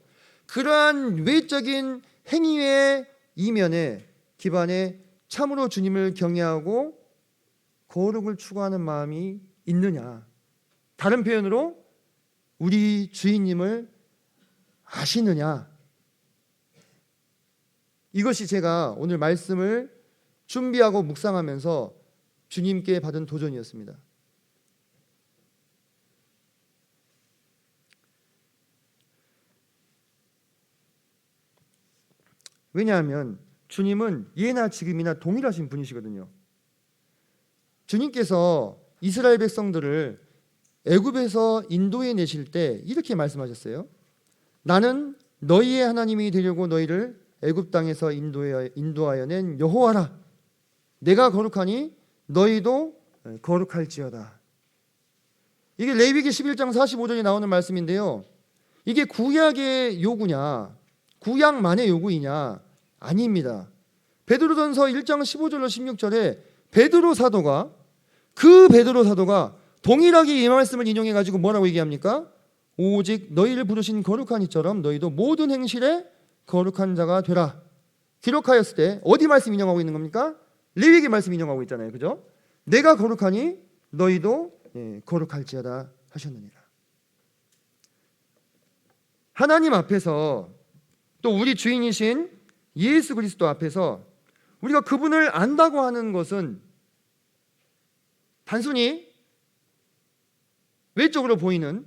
그러한 외적인 행위의 이면에 기반에 참으로 주님을 경외하고 거룩을 추구하는 마음이 있느냐, 다른 표현으로 우리 주인님을 아시느냐, 이것이 제가 오늘 말씀을 준비하고 묵상하면서 주님께 받은 도전이었습니다. 왜냐하면 주님은 예나 지금이나 동일하신 분이시거든요. 주님께서 이스라엘 백성들을 애굽에서 인도해 내실 때 이렇게 말씀하셨어요. 나는 너희의 하나님이 되려고 너희를 애굽 땅에서 인도하여 낸 여호와라. 내가 거룩하니 너희도 거룩할지어다. 이게 레위기 11장 45절에 나오는 말씀인데요, 이게 구약의 요구냐, 구약만의 요구이냐? 아닙니다. 베드로전서 1장 15절로 16절에 베드로 사도가 동일하게 이 말씀을 인용해 가지고 뭐라고 얘기합니까? 오직 너희를 부르신 거룩한 이처럼 너희도 모든 행실에 거룩한 자가 되라. 기록하였을 때 어디 말씀 인용하고 있는 겁니까? 레위기 말씀 인용하고 있잖아요. 그죠? 내가 거룩하니 너희도 거룩할지어다 하셨느니라. 하나님 앞에서 또 우리 주인이신 예수 그리스도 앞에서 우리가 그분을 안다고 하는 것은 단순히 외적으로 보이는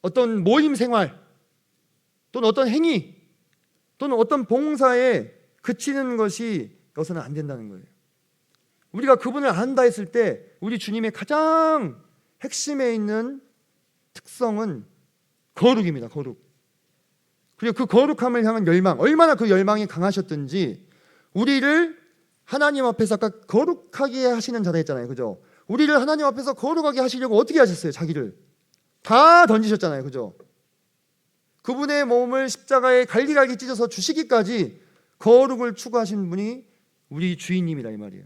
어떤 모임 생활 또는 어떤 행위 또는 어떤 봉사에 그치는 것이 여기서는 안 된다는 거예요. 우리가 그분을 안다 했을 때 우리 주님의 가장 핵심에 있는 특성은 거룩입니다. 거룩. 그리고 그 거룩함을 향한 열망, 얼마나 그 열망이 강하셨든지 우리를 하나님 앞에서 아까 거룩하게 하시는 자라 했잖아요. 그죠? 우리를 하나님 앞에서 거룩하게 하시려고 어떻게 하셨어요? 자기를 다 던지셨잖아요. 그죠? 그분의 몸을 십자가에 갈기갈기 찢어서 주시기까지 거룩을 추구하신 분이 우리 주인님이라 이 말이에요.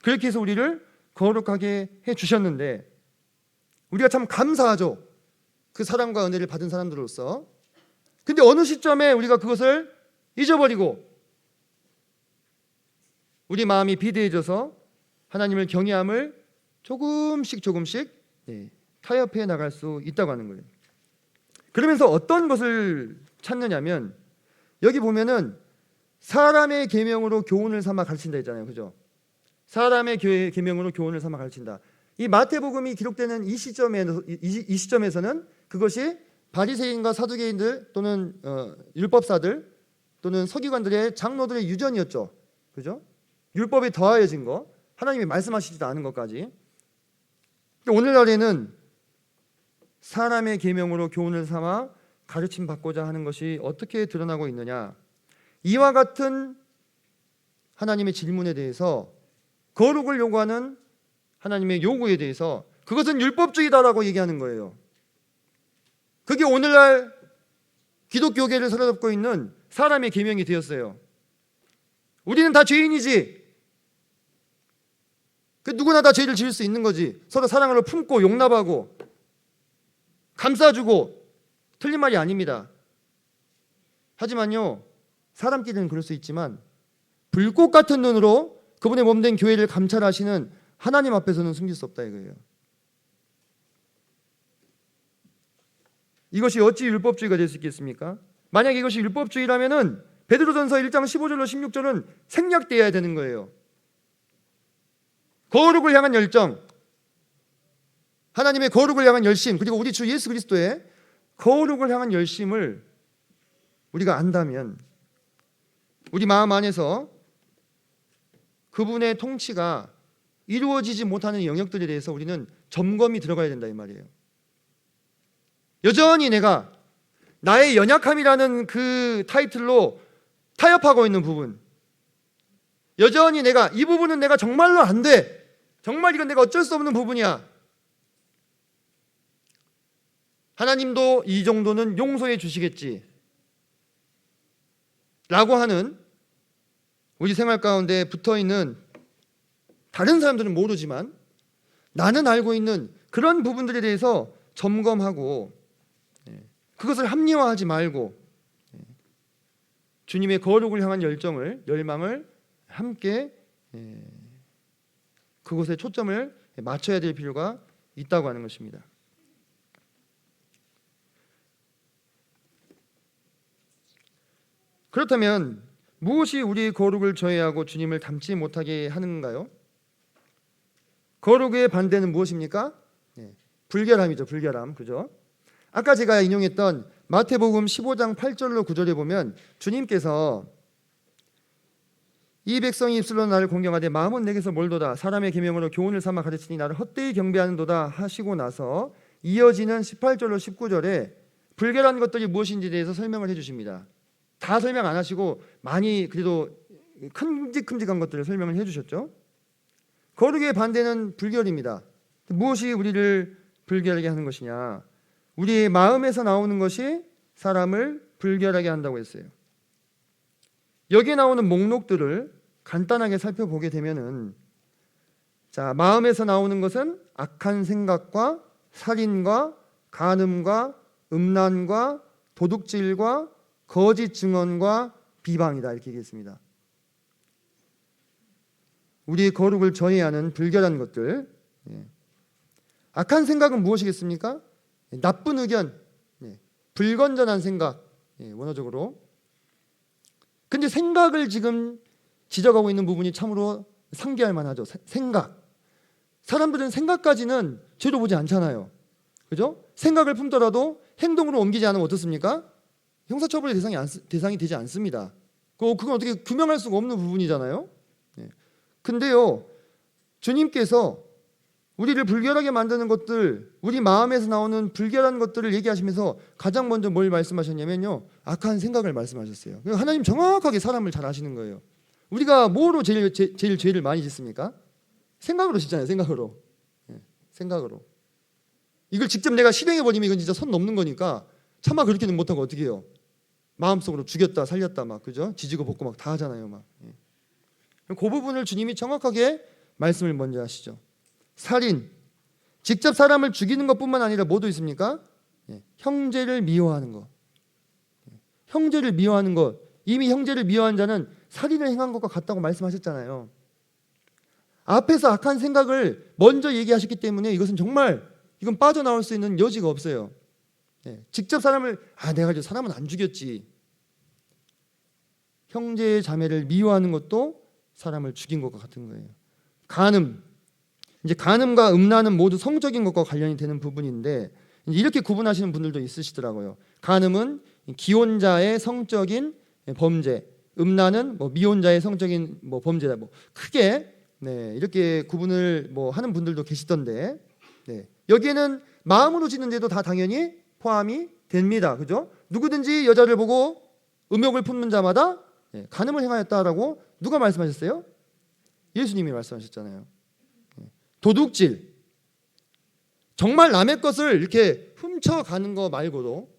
그렇게 해서 우리를 거룩하게 해주셨는데 우리가 참 감사하죠. 그 사랑과 은혜를 받은 사람들로서. 근데 어느 시점에 우리가 그것을 잊어버리고 우리 마음이 비대해져서 하나님을 경외함을 조금씩 타협해 나갈 수 있다고 하는 거예요. 그러면서 어떤 것을 찾느냐면 여기 보면은 사람의 계명으로 교훈을 삼아 가르친다 했잖아요. 그죠? 사람의 계명으로 교훈을 삼아 가르친다. 이 마태복음이 기록되는 이 시점에서는 그것이 바리새인과 사두개인들 또는 율법사들 또는 서기관들의 장로들의 유전이었죠. 그죠? 율법이 더하여진 거, 하나님이 말씀하시지도 않은 것까지. 오늘날에는 사람의 계명으로 교훈을 삼아 가르침 받고자 하는 것이 어떻게 드러나고 있느냐? 이와 같은 하나님의 질문에 대해서 거룩을 요구하는 하나님의 요구에 대해서 그것은 율법주의다라고 얘기하는 거예요. 그게 오늘날 기독교계를 사로잡고 있는 사람의 계명이 되었어요. 우리는 다 죄인이지. 누구나 다 죄를 지을 수 있는 거지. 서로 사랑을 품고 용납하고 감싸주고 틀린 말이 아닙니다. 하지만요, 사람끼리는 그럴 수 있지만 불꽃 같은 눈으로 그분의 몸된 교회를 감찰하시는 하나님 앞에서는 숨길 수 없다 이거예요. 이것이 어찌 율법주의가 될 수 있겠습니까? 만약 이것이 율법주의라면은 베드로전서 1장 15절로 16절은 생략되어야 되는 거예요. 거룩을 향한 열정, 하나님의 거룩을 향한 열심, 그리고 우리 주 예수 그리스도의 거룩을 향한 열심을 우리가 안다면 우리 마음 안에서 그분의 통치가 이루어지지 못하는 영역들에 대해서 우리는 점검이 들어가야 된다 이 말이에요. 여전히 내가 나의 연약함이라는 그 타이틀로 타협하고 있는 부분, 여전히 내가 이 부분은 내가 정말로 안 돼, 정말 이건 내가 어쩔 수 없는 부분이야, 하나님도 이 정도는 용서해 주시겠지 라고 하는 우리 생활 가운데 붙어있는, 다른 사람들은 모르지만 나는 알고 있는 그런 부분들에 대해서 점검하고 그것을 합리화하지 말고 주님의 거룩을 향한 열망을 함께 그곳에 초점을 맞춰야 될 필요가 있다고 하는 것입니다. 그렇다면 무엇이 우리의 거룩을 저해하고 주님을 닮지 못하게 하는가요? 거룩의 반대는 무엇입니까? 불결함이죠. 불결함. 그죠? 아까 제가 인용했던 마태복음 15장 8절로 9절에 보면 주님께서 이 백성이 입술로 나를 공경하되 마음은 내게서 멀도다, 사람의 계명으로 교훈을 삼아 가르치니 나를 헛되이 경배하는도다 하시고 나서 이어지는 18절로 19절에 불결한 것들이 무엇인지에 대해서 설명을 해주십니다. 다 설명 안 하시고 많이 그래도 큼직큼직한 것들을 설명을 해주셨죠. 거룩의 반대는 불결입니다. 무엇이 우리를 불결하게 하는 것이냐? 우리의 마음에서 나오는 것이 사람을 불결하게 한다고 했어요. 여기에 나오는 목록들을 간단하게 살펴보게 되면은, 자, 마음에서 나오는 것은 악한 생각과 살인과 간음과 음란과 도둑질과 거짓 증언과 비방이다, 이렇게 얘기했습니다. 우리의 거룩을 저해하는 불결한 것들. 악한 생각은 무엇이겠습니까? 나쁜 의견, 불건전한 생각, 원어적으로. 근데 생각을 지금 지적하고 있는 부분이 참으로 상기할 만하죠. 생각. 사람들은 생각까지는 죄로 보지 않잖아요. 그죠? 생각을 품더라도 행동으로 옮기지 않으면 어떻습니까? 형사처벌의 대상이 되지 않습니다. 그건 어떻게 규명할 수가 없는 부분이잖아요. 근데요, 주님께서 우리를 불결하게 만드는 것들, 우리 마음에서 나오는 불결한 것들을 얘기하시면서 가장 먼저 뭘 말씀하셨냐면요, 악한 생각을 말씀하셨어요. 하나님 정확하게 사람을 잘 아시는 거예요. 우리가 뭐로 제일 죄를 많이 짓습니까? 생각으로 짓잖아요. 생각으로. 이걸 직접 내가 실행해버리면 이건 진짜 선 넘는 거니까 차마 그렇게는 못하고 어떻게 해요? 마음속으로 죽였다 살렸다 막, 그죠? 지지고 볶고 막 다 하잖아요. 막. 그 부분을 주님이 정확하게 말씀을 먼저 하시죠. 살인, 직접 사람을 죽이는 것뿐만 아니라 뭐도 있습니까? 형제를 미워하는 것. 형제를 미워하는 것. 이미 형제를 미워한 자는 살인을 행한 것과 같다고 말씀하셨잖아요. 앞에서 악한 생각을 먼저 얘기하셨기 때문에 이것은 정말 이건 빠져나올 수 있는 여지가 없어요. 직접 내가 이제 사람은 안 죽였지. 형제 자매를 미워하는 것도 사람을 죽인 것과 같은 거예요. 간음, 이제 간음과 음란은 모두 성적인 것과 관련이 되는 부분인데 이렇게 구분하시는 분들도 있으시더라고요. 간음은 기혼자의 성적인 범죄, 음란은 미혼자의 성적인 범죄다. 크게 이렇게 구분을 하는 분들도 계시던데 여기에는 마음으로 짓는 죄도 다 당연히 포함이 됩니다. 그죠? 누구든지 여자를 보고 음욕을 품는 자마다 간음을 행하였다라고 누가 말씀하셨어요? 예수님이 말씀하셨잖아요. 도둑질, 정말 남의 것을 이렇게 훔쳐가는 거 말고도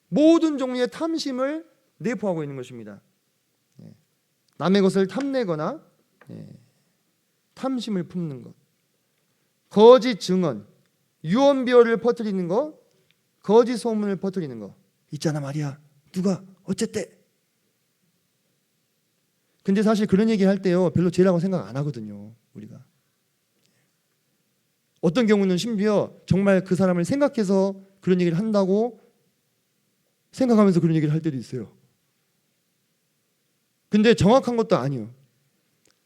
모든 종류의 탐심을 내포하고 있는 것입니다. 남의 것을 탐내거나 탐심을 품는 것, 거짓 증언, 유언비어를 퍼뜨리는 것, 거짓 소문을 퍼뜨리는 것 있잖아 말이야. 누가 어쨌대. 근데 사실 그런 얘기 할 때요 별로 죄라고 생각 안 하거든요. 우리가 어떤 경우는 심지어 정말 그 사람을 생각해서 그런 얘기를 한다고 생각하면서 그런 얘기를 할 때도 있어요. 근데 정확한 것도 아니에요.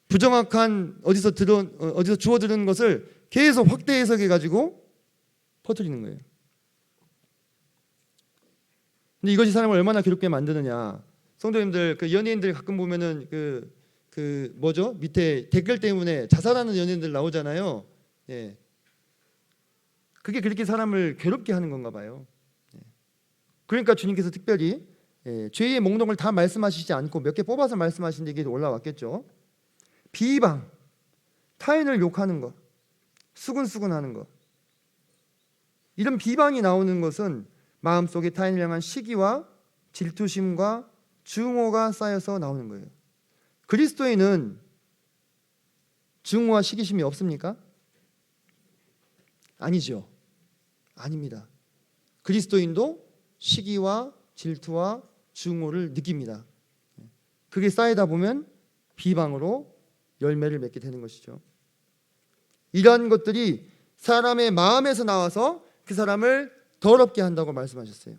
부정확한 어디서 주워 들은 것을 계속 확대 해석해 가지고 퍼뜨리는 거예요. 근데 이것이 사람을 얼마나 괴롭게 만드느냐. 성도님들, 연예인들 가끔 보면은 밑에 댓글 때문에 자살하는 연예인들 나오잖아요. 그게 그렇게 사람을 괴롭게 하는 건가 봐요. 그러니까 주님께서 특별히 죄의 몽롱을 다 말씀하시지 않고 몇 개 뽑아서 말씀하신 얘기 올라왔겠죠. 비방, 타인을 욕하는 것, 수근수근하는 것, 이런 비방이 나오는 것은 마음속에 타인을 향한 시기와 질투심과 증오가 쌓여서 나오는 거예요. 그리스도인은 증오와 시기심이 없습니까? 아니죠. 아닙니다. 그리스도인도 시기와 질투와 증오를 느낍니다. 그게 쌓이다 보면 비방으로 열매를 맺게 되는 것이죠. 이러한 것들이 사람의 마음에서 나와서 그 사람을 더럽게 한다고 말씀하셨어요.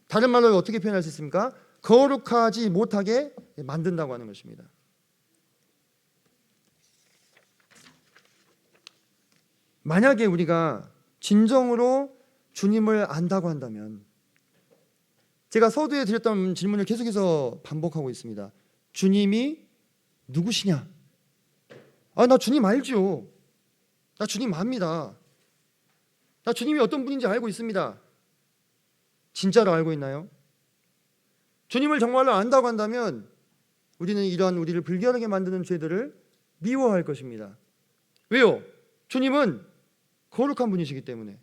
다른 말로 어떻게 표현할 수 있습니까? 거룩하지 못하게 만든다고 하는 것입니다. 만약에 우리가 진정으로 주님을 안다고 한다면, 제가 서두에 드렸던 질문을 계속해서 반복하고 있습니다. 주님이 누구시냐? 나 주님 알죠. 나 주님 압니다. 나 주님이 어떤 분인지 알고 있습니다. 진짜로 알고 있나요? 주님을 정말로 안다고 한다면 우리는 이러한 우리를 불결하게 만드는 죄들을 미워할 것입니다. 왜요? 주님은 거룩한 분이시기 때문에.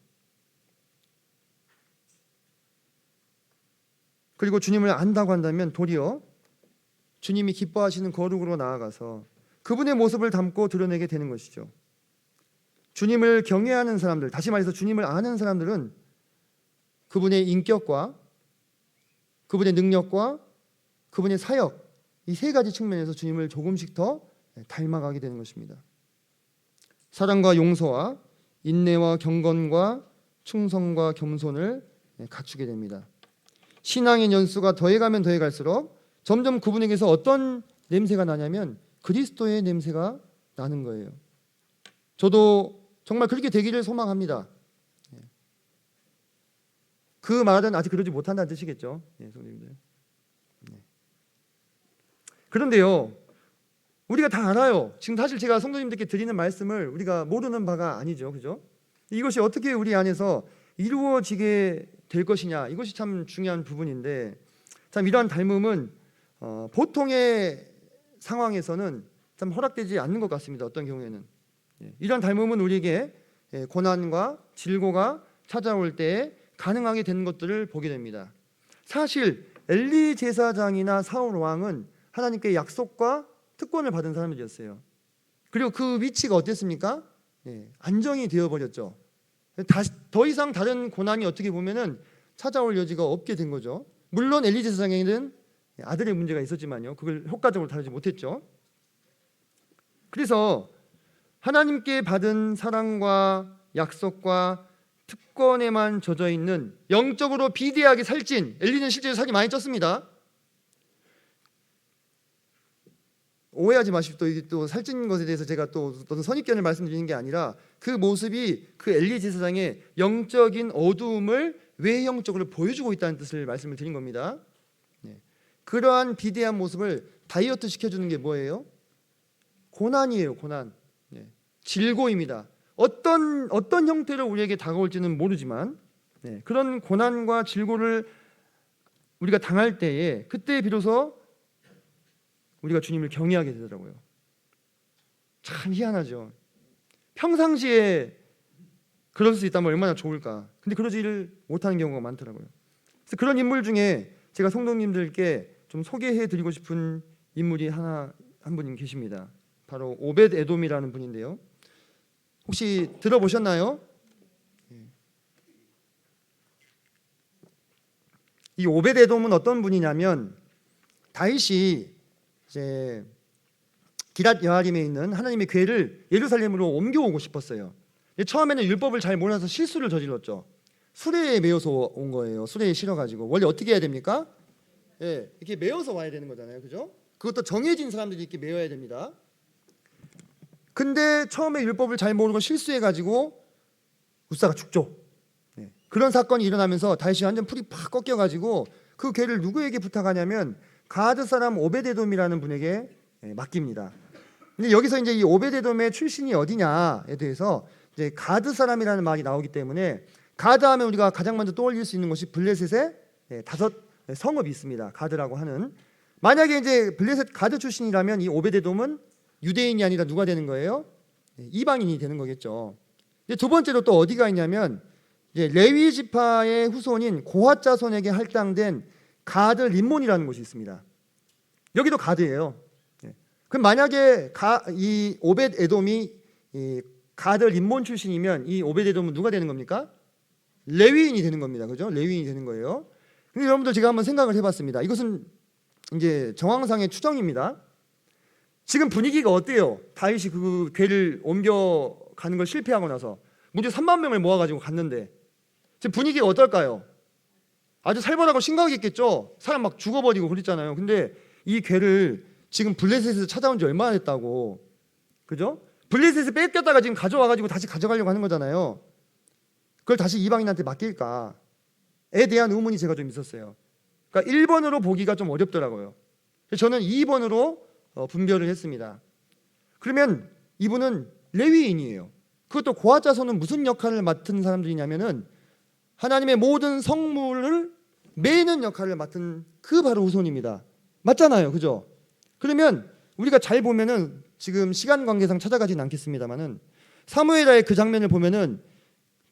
그리고 주님을 안다고 한다면 도리어 주님이 기뻐하시는 거룩으로 나아가서 그분의 모습을 담고 드러내게 되는 것이죠. 주님을 경외하는 사람들, 다시 말해서 주님을 아는 사람들은 그분의 인격과 그분의 능력과 그분의 사역, 이 세 가지 측면에서 주님을 조금씩 더 닮아가게 되는 것입니다. 사랑과 용서와 인내와 경건과 충성과 겸손을 갖추게 됩니다. 신앙의 연수가 더해가면 더해갈수록 점점 그분에게서 어떤 냄새가 나냐면 그리스도의 냄새가 나는 거예요. 저도 정말 그렇게 되기를 소망합니다. 그 말은 아직 그러지 못한다는 뜻이겠죠. 성도님들. 그런데요, 우리가 다 알아요. 지금 사실 제가 성도님들께 드리는 말씀을 우리가 모르는 바가 아니죠, 그죠? 이것이 어떻게 우리 안에서 이루어지게 될 것이냐, 이것이 참 중요한 부분인데, 참 이러한 닮음은 보통의 상황에서는 참 허락되지 않는 것 같습니다. 어떤 경우에는 이러한 닮음은 우리에게 고난과 질고가 찾아올 때 가능하게 되는 것들을 보게 됩니다. 사실 엘리 제사장이나 사울 왕은 하나님께 약속과 특권을 받은 사람들이었어요. 그리고 그 위치가 어땠습니까? 안정이 되어버렸죠. 더 이상 다른 고난이 어떻게 보면은 찾아올 여지가 없게 된 거죠. 물론 엘리 제사장에게는 아들의 문제가 있었지만요, 그걸 효과적으로 다루지 못했죠. 그래서 하나님께 받은 사랑과 약속과 특권에만 젖어 있는 영적으로 비대하게 살찐, 엘리는 실제로 살이 많이 쪘습니다. 오해하지 마십시오. 또 살찐 것에 대해서 제가 또 어떤 선입견을 말씀드리는 게 아니라 그 모습이 그 엘리 제사장의 영적인 어두움을 외형적으로 보여주고 있다는 뜻을 말씀을 드린 겁니다. 그러한 비대한 모습을 다이어트 시켜주는 게 뭐예요? 고난이에요. 고난. 질고입니다. 어떤 형태로 우리에게 다가올지는 모르지만 그런 고난과 질고를 우리가 당할 때에 그때 비로소 우리가 주님을 경외하게 되더라고요. 참 희한하죠. 평상시에 그럴 수 있다면 얼마나 좋을까. 근데 그러지를 못하는 경우가 많더라고요. 그래서 그런 인물 중에 제가 성도님들께 좀 소개해드리고 싶은 인물이 한 분이 계십니다. 바로 오벳 에돔이라는 분인데요. 혹시 들어보셨나요? 이 오벳 에돔은 어떤 분이냐면 다윗이 이제 기랏 여아림에 있는 하나님의 궤를 예루살렘으로 옮겨오고 싶었어요. 처음에는 율법을 잘 몰라서 실수를 저질렀죠. 수레에 메어서 온 거예요. 수레에 실어가지고. 원래 어떻게 해야 됩니까? 이렇게 메어서 와야 되는 거잖아요, 그죠? 그것도 정해진 사람들이 이렇게 메어야 됩니다. 근데 처음에 율법을 잘 모르고 실수해가지고 웃사가 죽죠. 그런 사건이 일어나면서 다윗이 완전 풀이 팍 꺾여가지고 그 궤를 누구에게 부탁하냐면 가드 사람 오벳에돔이라는 분에게 맡깁니다. 근데 여기서 이제 이 오벳에돔의 출신이 어디냐에 대해서 이제 가드 사람이라는 말이 나오기 때문에 가드 하면 우리가 가장 먼저 떠올릴 수 있는 것이 블레셋의 5 성읍이 있습니다. 가드라고 하는. 만약에 이제 블레셋 가드 출신이라면 이 오벳에돔은 유대인이 아니라 누가 되는 거예요? 이방인이 되는 거겠죠. 이제 두 번째로 또 어디가 있냐면 이제 레위 지파의 후손인 고핫 자손에게 할당된 가드 림몬이라는 곳이 있습니다. 여기도 가드예요. 그럼 만약에 이 오벳 에돔이 가드 림몬 출신이면 이 오벳 에돔은 누가 되는 겁니까? 레위인이 되는 겁니다. 그죠? 레위인이 되는 거예요. 근데 여러분들 제가 한번 생각을 해봤습니다. 이것은 이제 정황상의 추정입니다. 지금 분위기가 어때요? 다윗이 그 궤를 옮겨가는 걸 실패하고 나서 무려 3만 명을 모아가지고 갔는데 지금 분위기가 어떨까요? 아주 살벌하고 심각했겠죠. 사람 막 죽어버리고 그랬잖아요. 근데 이 궤를 지금 블레셋에서 찾아온 지 얼마나 됐다고, 그죠? 블레셋에서 뺏겼다가 지금 가져와가지고 다시 가져가려고 하는 거잖아요. 그걸 다시 이방인한테 맡길까에 대한 의문이 제가 좀 있었어요. 그러니까 1번으로 보기가 좀 어렵더라고요. 그래서 저는 2번으로 분별을 했습니다. 그러면 이분은 레위인이에요. 그것도 고핫 자손은 무슨 역할을 맡은 사람들이냐면은 하나님의 모든 성물을 매는 역할을 맡은 그 바로 후손입니다. 맞잖아요, 그죠? 그러면 우리가 잘 보면은 지금 시간 관계상 찾아가진 않겠습니다만은 사무엘하의 그 장면을 보면은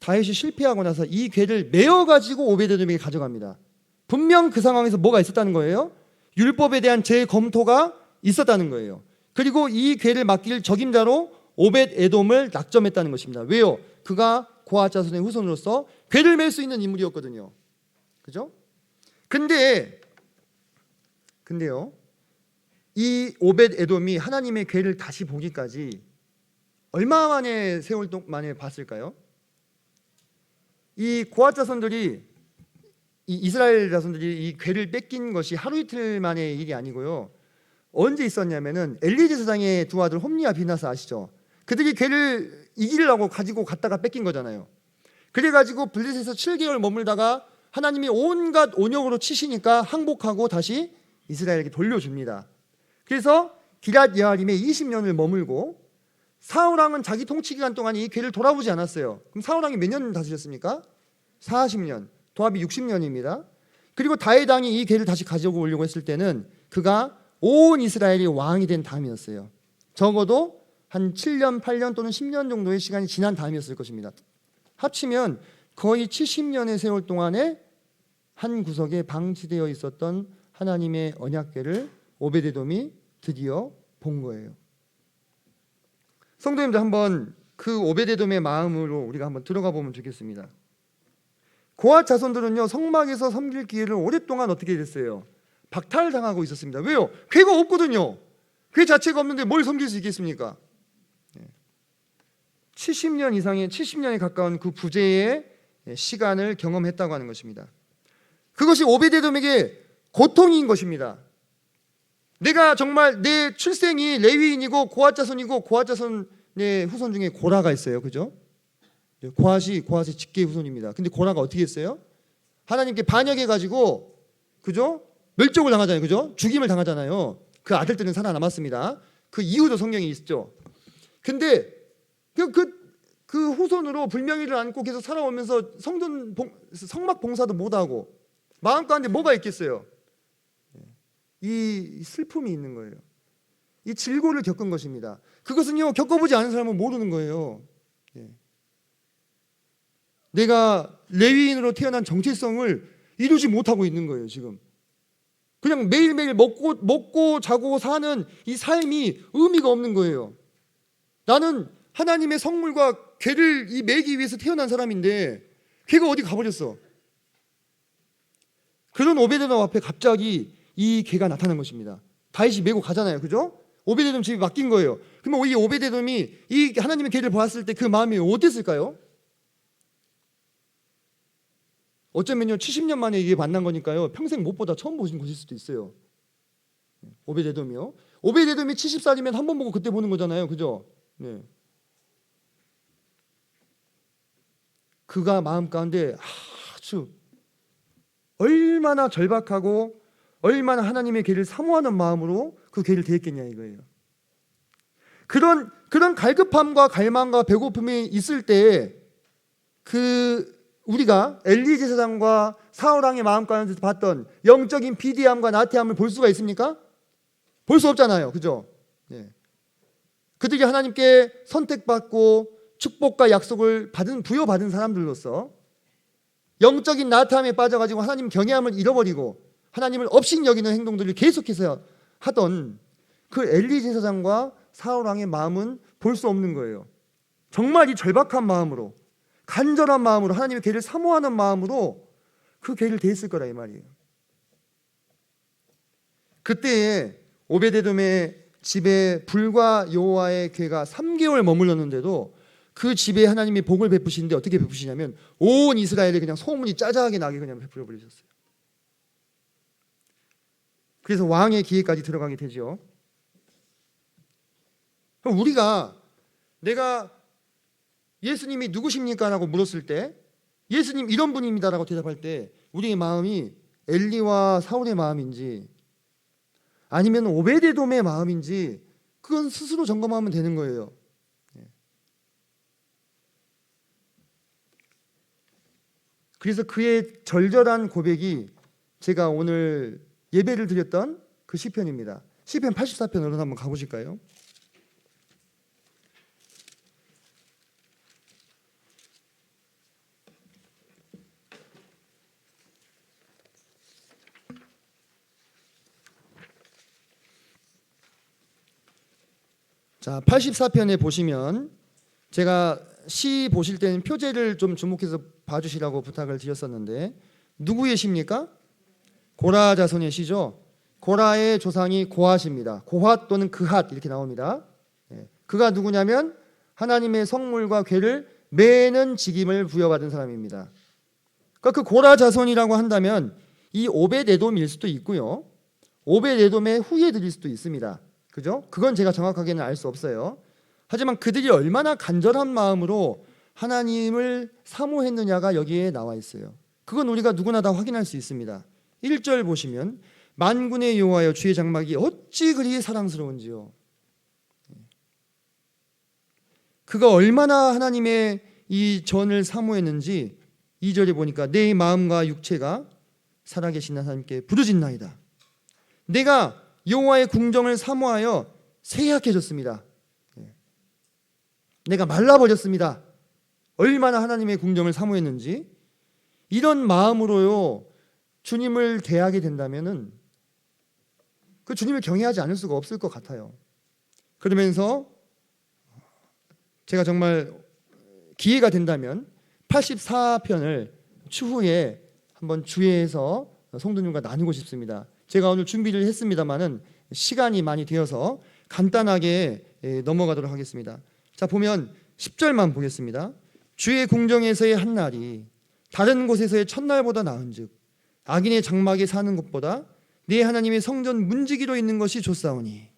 다윗이 실패하고 나서 이 궤를 메어 가지고 오벳에돔에게 가져갑니다. 분명 그 상황에서 뭐가 있었다는 거예요? 율법에 대한 재검토가 있었다는 거예요. 그리고 이 궤를 맡길 적임자로 오벳에돔을 낙점했다는 것입니다. 왜요? 그가 고핫 자손의 후손으로서 궤를 맬 수 있는 인물이었거든요. 그죠? 근데요, 이 오벳에돔이 하나님의 궤를 다시 보기까지 얼마 만에 세월 만에 봤을까요? 이 고핫 자손들이, 이 이스라엘 자손들이 이 궤를 뺏긴 것이 하루 이틀 만의 일이 아니고요. 언제 있었냐면은 엘리 제사장의 두 아들 홈리와 비나스 아시죠? 그들이 괴를 이기려고 가지고 갔다가 뺏긴 거잖아요. 그래가지고 블레셋에서 7개월 머물다가 하나님이 온갖 온역으로 치시니까 항복하고 다시 이스라엘에게 돌려줍니다. 그래서 기럇 여아림에 20년을 머물고, 사울왕은 자기 통치 기간 동안 이 괴를 돌아보지 않았어요. 그럼 사울왕이 몇 년 다스렸습니까? 40년, 도합이 60년입니다. 그리고 다윗 왕이 이 괴를 다시 가져오려고 했을 때는 그가 온 이스라엘이 왕이 된 다음이었어요. 적어도 한 7년, 8년 또는 10년 정도의 시간이 지난 다음이었을 것입니다. 합치면 거의 70년의 세월 동안에 한 구석에 방치되어 있었던 하나님의 언약궤를 오베데돔이 드디어 본 거예요. 성도님들, 한번 그 오베데돔의 마음으로 우리가 한번 들어가 보면 좋겠습니다. 고앗 자손들은요, 성막에서 섬길 기회를 오랫동안 어떻게 됐어요? 박탈당하고 있었습니다. 왜요? 궤가 없거든요. 궤 자체가 없는데 뭘 섬길 수 있겠습니까? 70년 이상의 70년에 가까운 그 부재의 시간을 경험했다고 하는 것입니다. 그것이 오베데돔에게 고통인 것입니다. 내가 정말 내 출생이 레위인이고 고앗 자손이고, 고앗 자손의 후손 중에 고라가 있어요. 그죠? 고앗의 직계 후손입니다. 근데 고라가 어떻게 했어요? 하나님께 반역해가지고, 그죠? 멸종을 당하잖아요. 그죠? 죽임을 당하잖아요. 그 아들들은 살아남았습니다. 그 이유도 성경에 있죠. 근데 그 후손으로 불명예를 안고 계속 살아오면서 성막 봉사도 못하고 마음 가운데 뭐가 있겠어요? 이 슬픔이 있는 거예요. 이 질고를 겪은 것입니다. 그것은요, 겪어보지 않은 사람은 모르는 거예요. 내가 레위인으로 태어난 정체성을 이루지 못하고 있는 거예요. 지금 그냥 매일매일 먹고 자고 사는 이 삶이 의미가 없는 거예요. 나는 하나님의 성물과 궤를 매기 위해서 태어난 사람인데 궤가 어디 가버렸어? 그런 오베데돔 앞에 갑자기 이 궤가 나타난 것입니다. 다윗이 메고 가잖아요. 그죠? 오베데돔 집이 맡긴 거예요. 그러면 이 오베데돔이 이 하나님의 궤를 보았을 때 그 마음이 어땠을까요? 어쩌면요, 70년 만에 이게 만난 거니까요, 평생 못 보다 처음 보신 것일 수도 있어요. 오베데돔이요. 오베데돔이 70살이면 한 번 보고 그때 보는 거잖아요. 그죠? 네. 그가 마음 가운데 아주 얼마나 절박하고 얼마나 하나님의 궤를 사모하는 마음으로 그 궤를 대했겠냐 이거예요. 그런 갈급함과 갈망과 배고픔이 있을 때 우리가 엘리 제사장과 사울 왕의 마음 가운데서 봤던 영적인 비대함과 나태함을 볼 수가 있습니까? 볼 수 없잖아요. 그죠? 네. 그들이 하나님께 선택받고 축복과 약속을 부여받은 사람들로서 영적인 나태함에 빠져가지고 하나님 경외함을 잃어버리고 하나님을 업신 여기는 행동들을 계속해서 하던 그 엘리 제사장과 사울 왕의 마음은 볼 수 없는 거예요. 정말 이 절박한 마음으로, 간절한 마음으로, 하나님의 궤를 사모하는 마음으로 그 궤를 대했을 거라 이 말이에요. 그때에 오베데돔의 집에 불과 여호와의 궤가 3개월 머물렀는데도 그 집에 하나님이 복을 베푸시는데 어떻게 베푸시냐면 온 이스라엘에 그냥 소문이 짜자하게 나게 그냥 베풀어 버리셨어요. 그래서 왕의 기회까지 들어가게 되죠. 그럼 내가 예수님이 누구십니까? 라고 물었을 때 예수님 이런 분입니다 라고 대답할 때 우리의 마음이 엘리와 사울의 마음인지 아니면 오베데돔의 마음인지 그건 스스로 점검하면 되는 거예요. 그래서 그의 절절한 고백이 제가 오늘 예배를 드렸던 그 시편입니다. 시편 84편으로 한번 가보실까요? 자, 84편에 보시면 제가 시 보실 때는 표제를 좀 주목해서 봐주시라고 부탁을 드렸었는데 누구의 시입니까? 고라 자손의 시죠. 고라의 조상이 고핫입니다. 고핫 또는 그핫 이렇게 나옵니다. 그가 누구냐면 하나님의 성물과 궤를 매는 직임을 부여받은 사람입니다. 그러니까 그 고라 자손이라고 한다면 이 오벳에돔일 수도 있고요, 오벳에돔의 후예들일 수도 있습니다. 그죠? 그건 제가 정확하게는 알 수 없어요. 하지만 그들이 얼마나 간절한 마음으로 하나님을 사모했느냐가 여기에 나와 있어요. 그건 우리가 누구나 다 확인할 수 있습니다. 1절 보시면 만군의 여호와여 주의 장막이 어찌 그리 사랑스러운지요. 그가 얼마나 하나님의 이 전을 사모했는지 2절에 보니까 내 마음과 육체가 살아계신 하나님께 부르짖나이다. 내가 여호와의 궁정을 사모하여 쇠약해졌습니다. 내가 말라버렸습니다. 얼마나 하나님의 궁정을 사모했는지 이런 마음으로요 주님을 대하게 된다면은 그 주님을 경외하지 않을 수가 없을 것 같아요. 그러면서 제가 정말 기회가 된다면 84편을 추후에 한번 주회에서 성도님과 나누고 싶습니다. 제가 오늘 준비를 했습니다마는 시간이 많이 되어서 간단하게 넘어가도록 하겠습니다. 자, 보면 10절만 보겠습니다. 주의 궁정에서의 한 날이 다른 곳에서의 첫날보다 나은즉 악인의 장막에 사는 것보다 네 하나님의 성전 문지기로 있는 것이 좋사오니.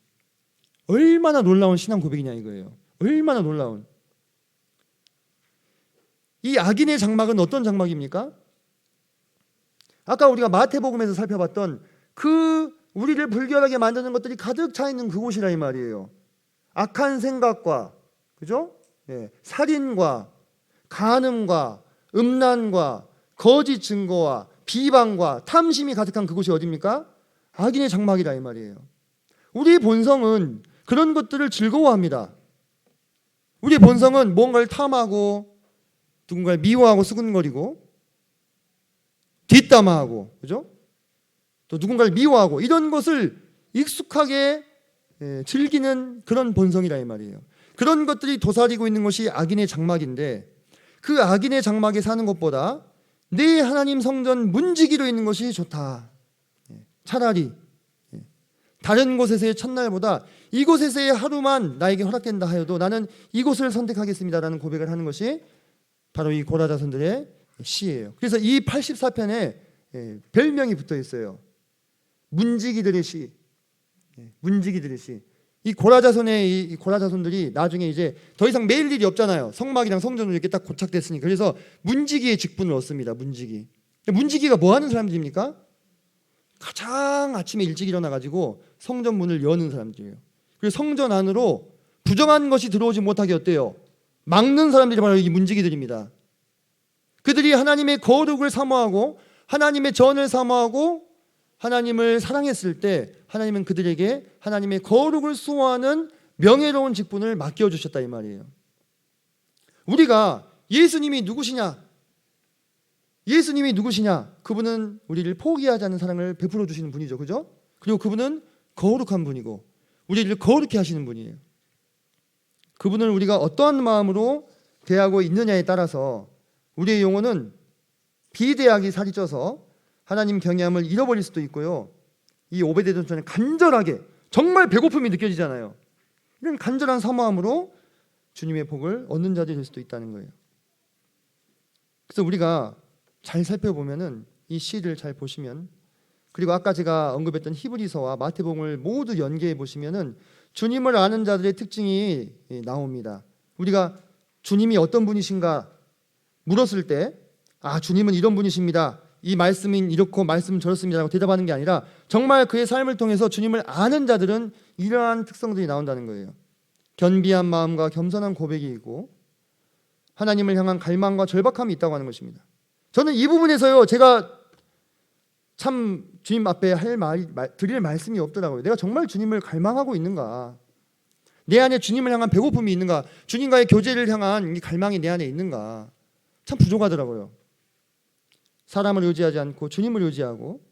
얼마나 놀라운 신앙 고백이냐 이거예요. 얼마나 놀라운. 이 악인의 장막은 어떤 장막입니까? 아까 우리가 마태복음에서 살펴봤던 그 우리를 불결하게 만드는 것들이 가득 차 있는 그곳이라 이 말이에요. 악한 생각과, 그죠? 살인과 간음과 음란과 거짓 증거와 비방과 탐심이 가득한 그곳이 어디입니까? 악인의 장막이라 이 말이에요. 우리 본성은 그런 것들을 즐거워합니다. 우리 본성은 뭔가를 탐하고 누군가를 미워하고 수근거리고 뒷담화하고, 그죠? 또 누군가를 미워하고 이런 것을 익숙하게 즐기는 그런 본성이라 이 말이에요. 그런 것들이 도사리고 있는 것이 악인의 장막인데 그 악인의 장막에 사는 것보다 네 하나님 성전 문지기로 있는 것이 좋다. 차라리 다른 곳에서의 첫날보다 이곳에서의 하루만 나에게 허락된다 하여도 나는 이곳을 선택하겠습니다라는 고백을 하는 것이 바로 이 고라자손들의 시예요. 그래서 이 84편에 별명이 붙어 있어요. 문지기들의 시. 문지기들의 시. 이 고라자손의 이 고라자손들이 나중에 이제 더 이상 매일 일이 없잖아요. 성막이랑 성전으로 이렇게 딱 고착됐으니. 그래서 문지기의 직분을 얻습니다. 문지기. 문지기가 뭐 하는 사람들입니까? 가장 아침에 일찍 일어나 가지고 성전 문을 여는 사람들이에요. 그리고 성전 안으로 부정한 것이 들어오지 못하게 어때요? 막는 사람들이 바로 이 문지기들입니다. 그들이 하나님의 거룩을 사모하고 하나님의 전을 사모하고 하나님을 사랑했을 때 하나님은 그들에게 하나님의 거룩을 수호하는 명예로운 직분을 맡겨주셨다 이 말이에요. 우리가 예수님이 누구시냐? 예수님이 누구시냐? 그분은 우리를 포기하지 않는 사랑을 베풀어 주시는 분이죠. 그죠? 그리고 그분은 거룩한 분이고 우리를 거룩해 하시는 분이에요. 그분을 우리가 어떠한 마음으로 대하고 있느냐에 따라서 우리의 영혼은 비대하게 살이 쪄서 하나님 경외함을 잃어버릴 수도 있고요. 이 오베데돔처럼 간절하게 정말 배고픔이 느껴지잖아요. 이런 간절한 사모함으로 주님의 복을 얻는 자들이 될 수도 있다는 거예요. 그래서 우리가 잘 살펴보면은 이 시를 잘 보시면 그리고 아까 제가 언급했던 히브리서와 마태복음을 모두 연계해 보시면은 주님을 아는 자들의 특징이 나옵니다. 우리가 주님이 어떤 분이신가 물었을 때 주님은 이런 분이십니다. 이 말씀은 이렇고 말씀은 저렇습니다라고 대답하는 게 아니라 정말 그의 삶을 통해서 주님을 아는 자들은 이러한 특성들이 나온다는 거예요. 겸비한 마음과 겸손한 고백이 있고 하나님을 향한 갈망과 절박함이 있다고 하는 것입니다. 저는 이 부분에서요 제가 참 주님 앞에 드릴 말씀이 없더라고요. 내가 정말 주님을 갈망하고 있는가? 내 안에 주님을 향한 배고픔이 있는가? 주님과의 교제를 향한 이 갈망이 내 안에 있는가? 참 부족하더라고요. 사람을 의지하지 않고 주님을 의지하고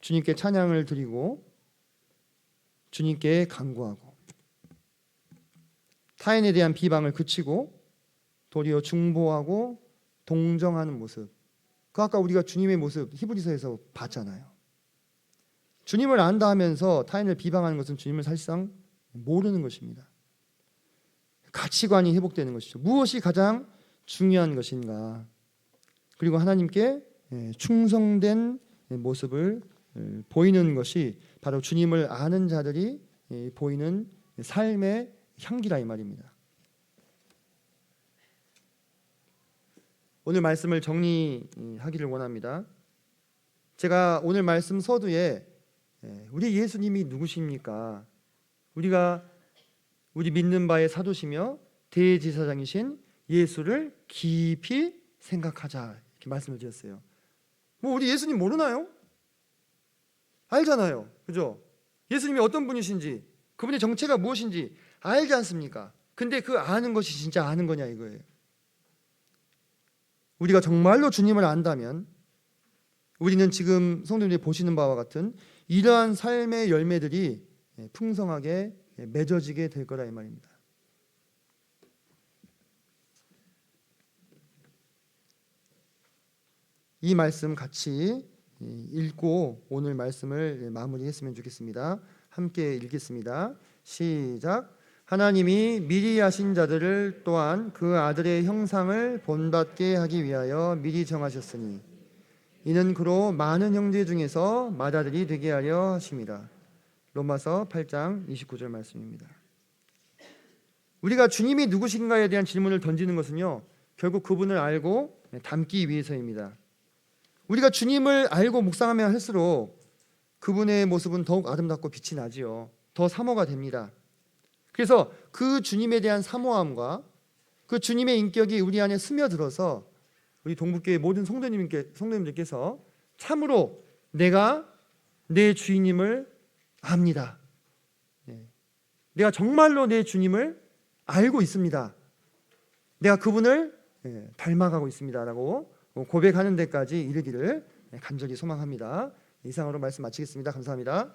주님께 찬양을 드리고 주님께 간구하고 타인에 대한 비방을 그치고 도리어 중보하고 동정하는 모습. 그 아까 우리가 주님의 모습 히브리서에서 봤잖아요. 주님을 안다 하면서 타인을 비방하는 것은 주님을 사실상 모르는 것입니다. 가치관이 회복되는 것이죠. 무엇이 가장 중요한 것인가? 그리고 하나님께 충성된 모습을 보이는 것이 바로 주님을 아는 자들이 보이는 삶의 향기라 이 말입니다. 오늘 말씀을 정리하기를 원합니다. 제가 오늘 말씀 서두에 우리 예수님이 누구십니까? 우리 믿는 바의 사도시며 대제사장이신 예수를 깊이 생각하자 이렇게 말씀을 드렸어요. 뭐 우리 예수님 모르나요? 알잖아요. 그죠? 예수님이 어떤 분이신지, 그분의 정체가 무엇인지 알지 않습니까? 근데 그 아는 것이 진짜 아는 거냐 이거예요. 우리가 정말로 주님을 안다면 우리는 지금 성도님들이 보시는 바와 같은 이러한 삶의 열매들이 풍성하게 맺어지게 될 거라 이 말입니다. 이 말씀 같이 읽고 오늘 말씀을 마무리했으면 좋겠습니다. 함께 읽겠습니다. 시작. 하나님이 미리 하신 자들을 또한 그 아들의 형상을 본받게 하기 위하여 미리 정하셨으니 이는 그로 많은 형제 중에서 맏아들이 되게 하려 하심이라. 로마서 8장 29절 말씀입니다. 우리가 주님이 누구신가에 대한 질문을 던지는 것은요, 결국 그분을 알고 닮기 위해서입니다. 우리가 주님을 알고 묵상하면 할수록 그분의 모습은 더욱 아름답고 빛이 나지요. 더 사모가 됩니다. 그래서 그 주님에 대한 사모함과 그 주님의 인격이 우리 안에 스며들어서 우리 동북교회 모든 성도님들께서 참으로 내가 내 주님을 압니다. 내가 정말로 내 주님을 알고 있습니다. 내가 그분을 닮아가고 있습니다라고 고백하는 데까지 이르기를 간절히 소망합니다. 이상으로 말씀 마치겠습니다. 감사합니다.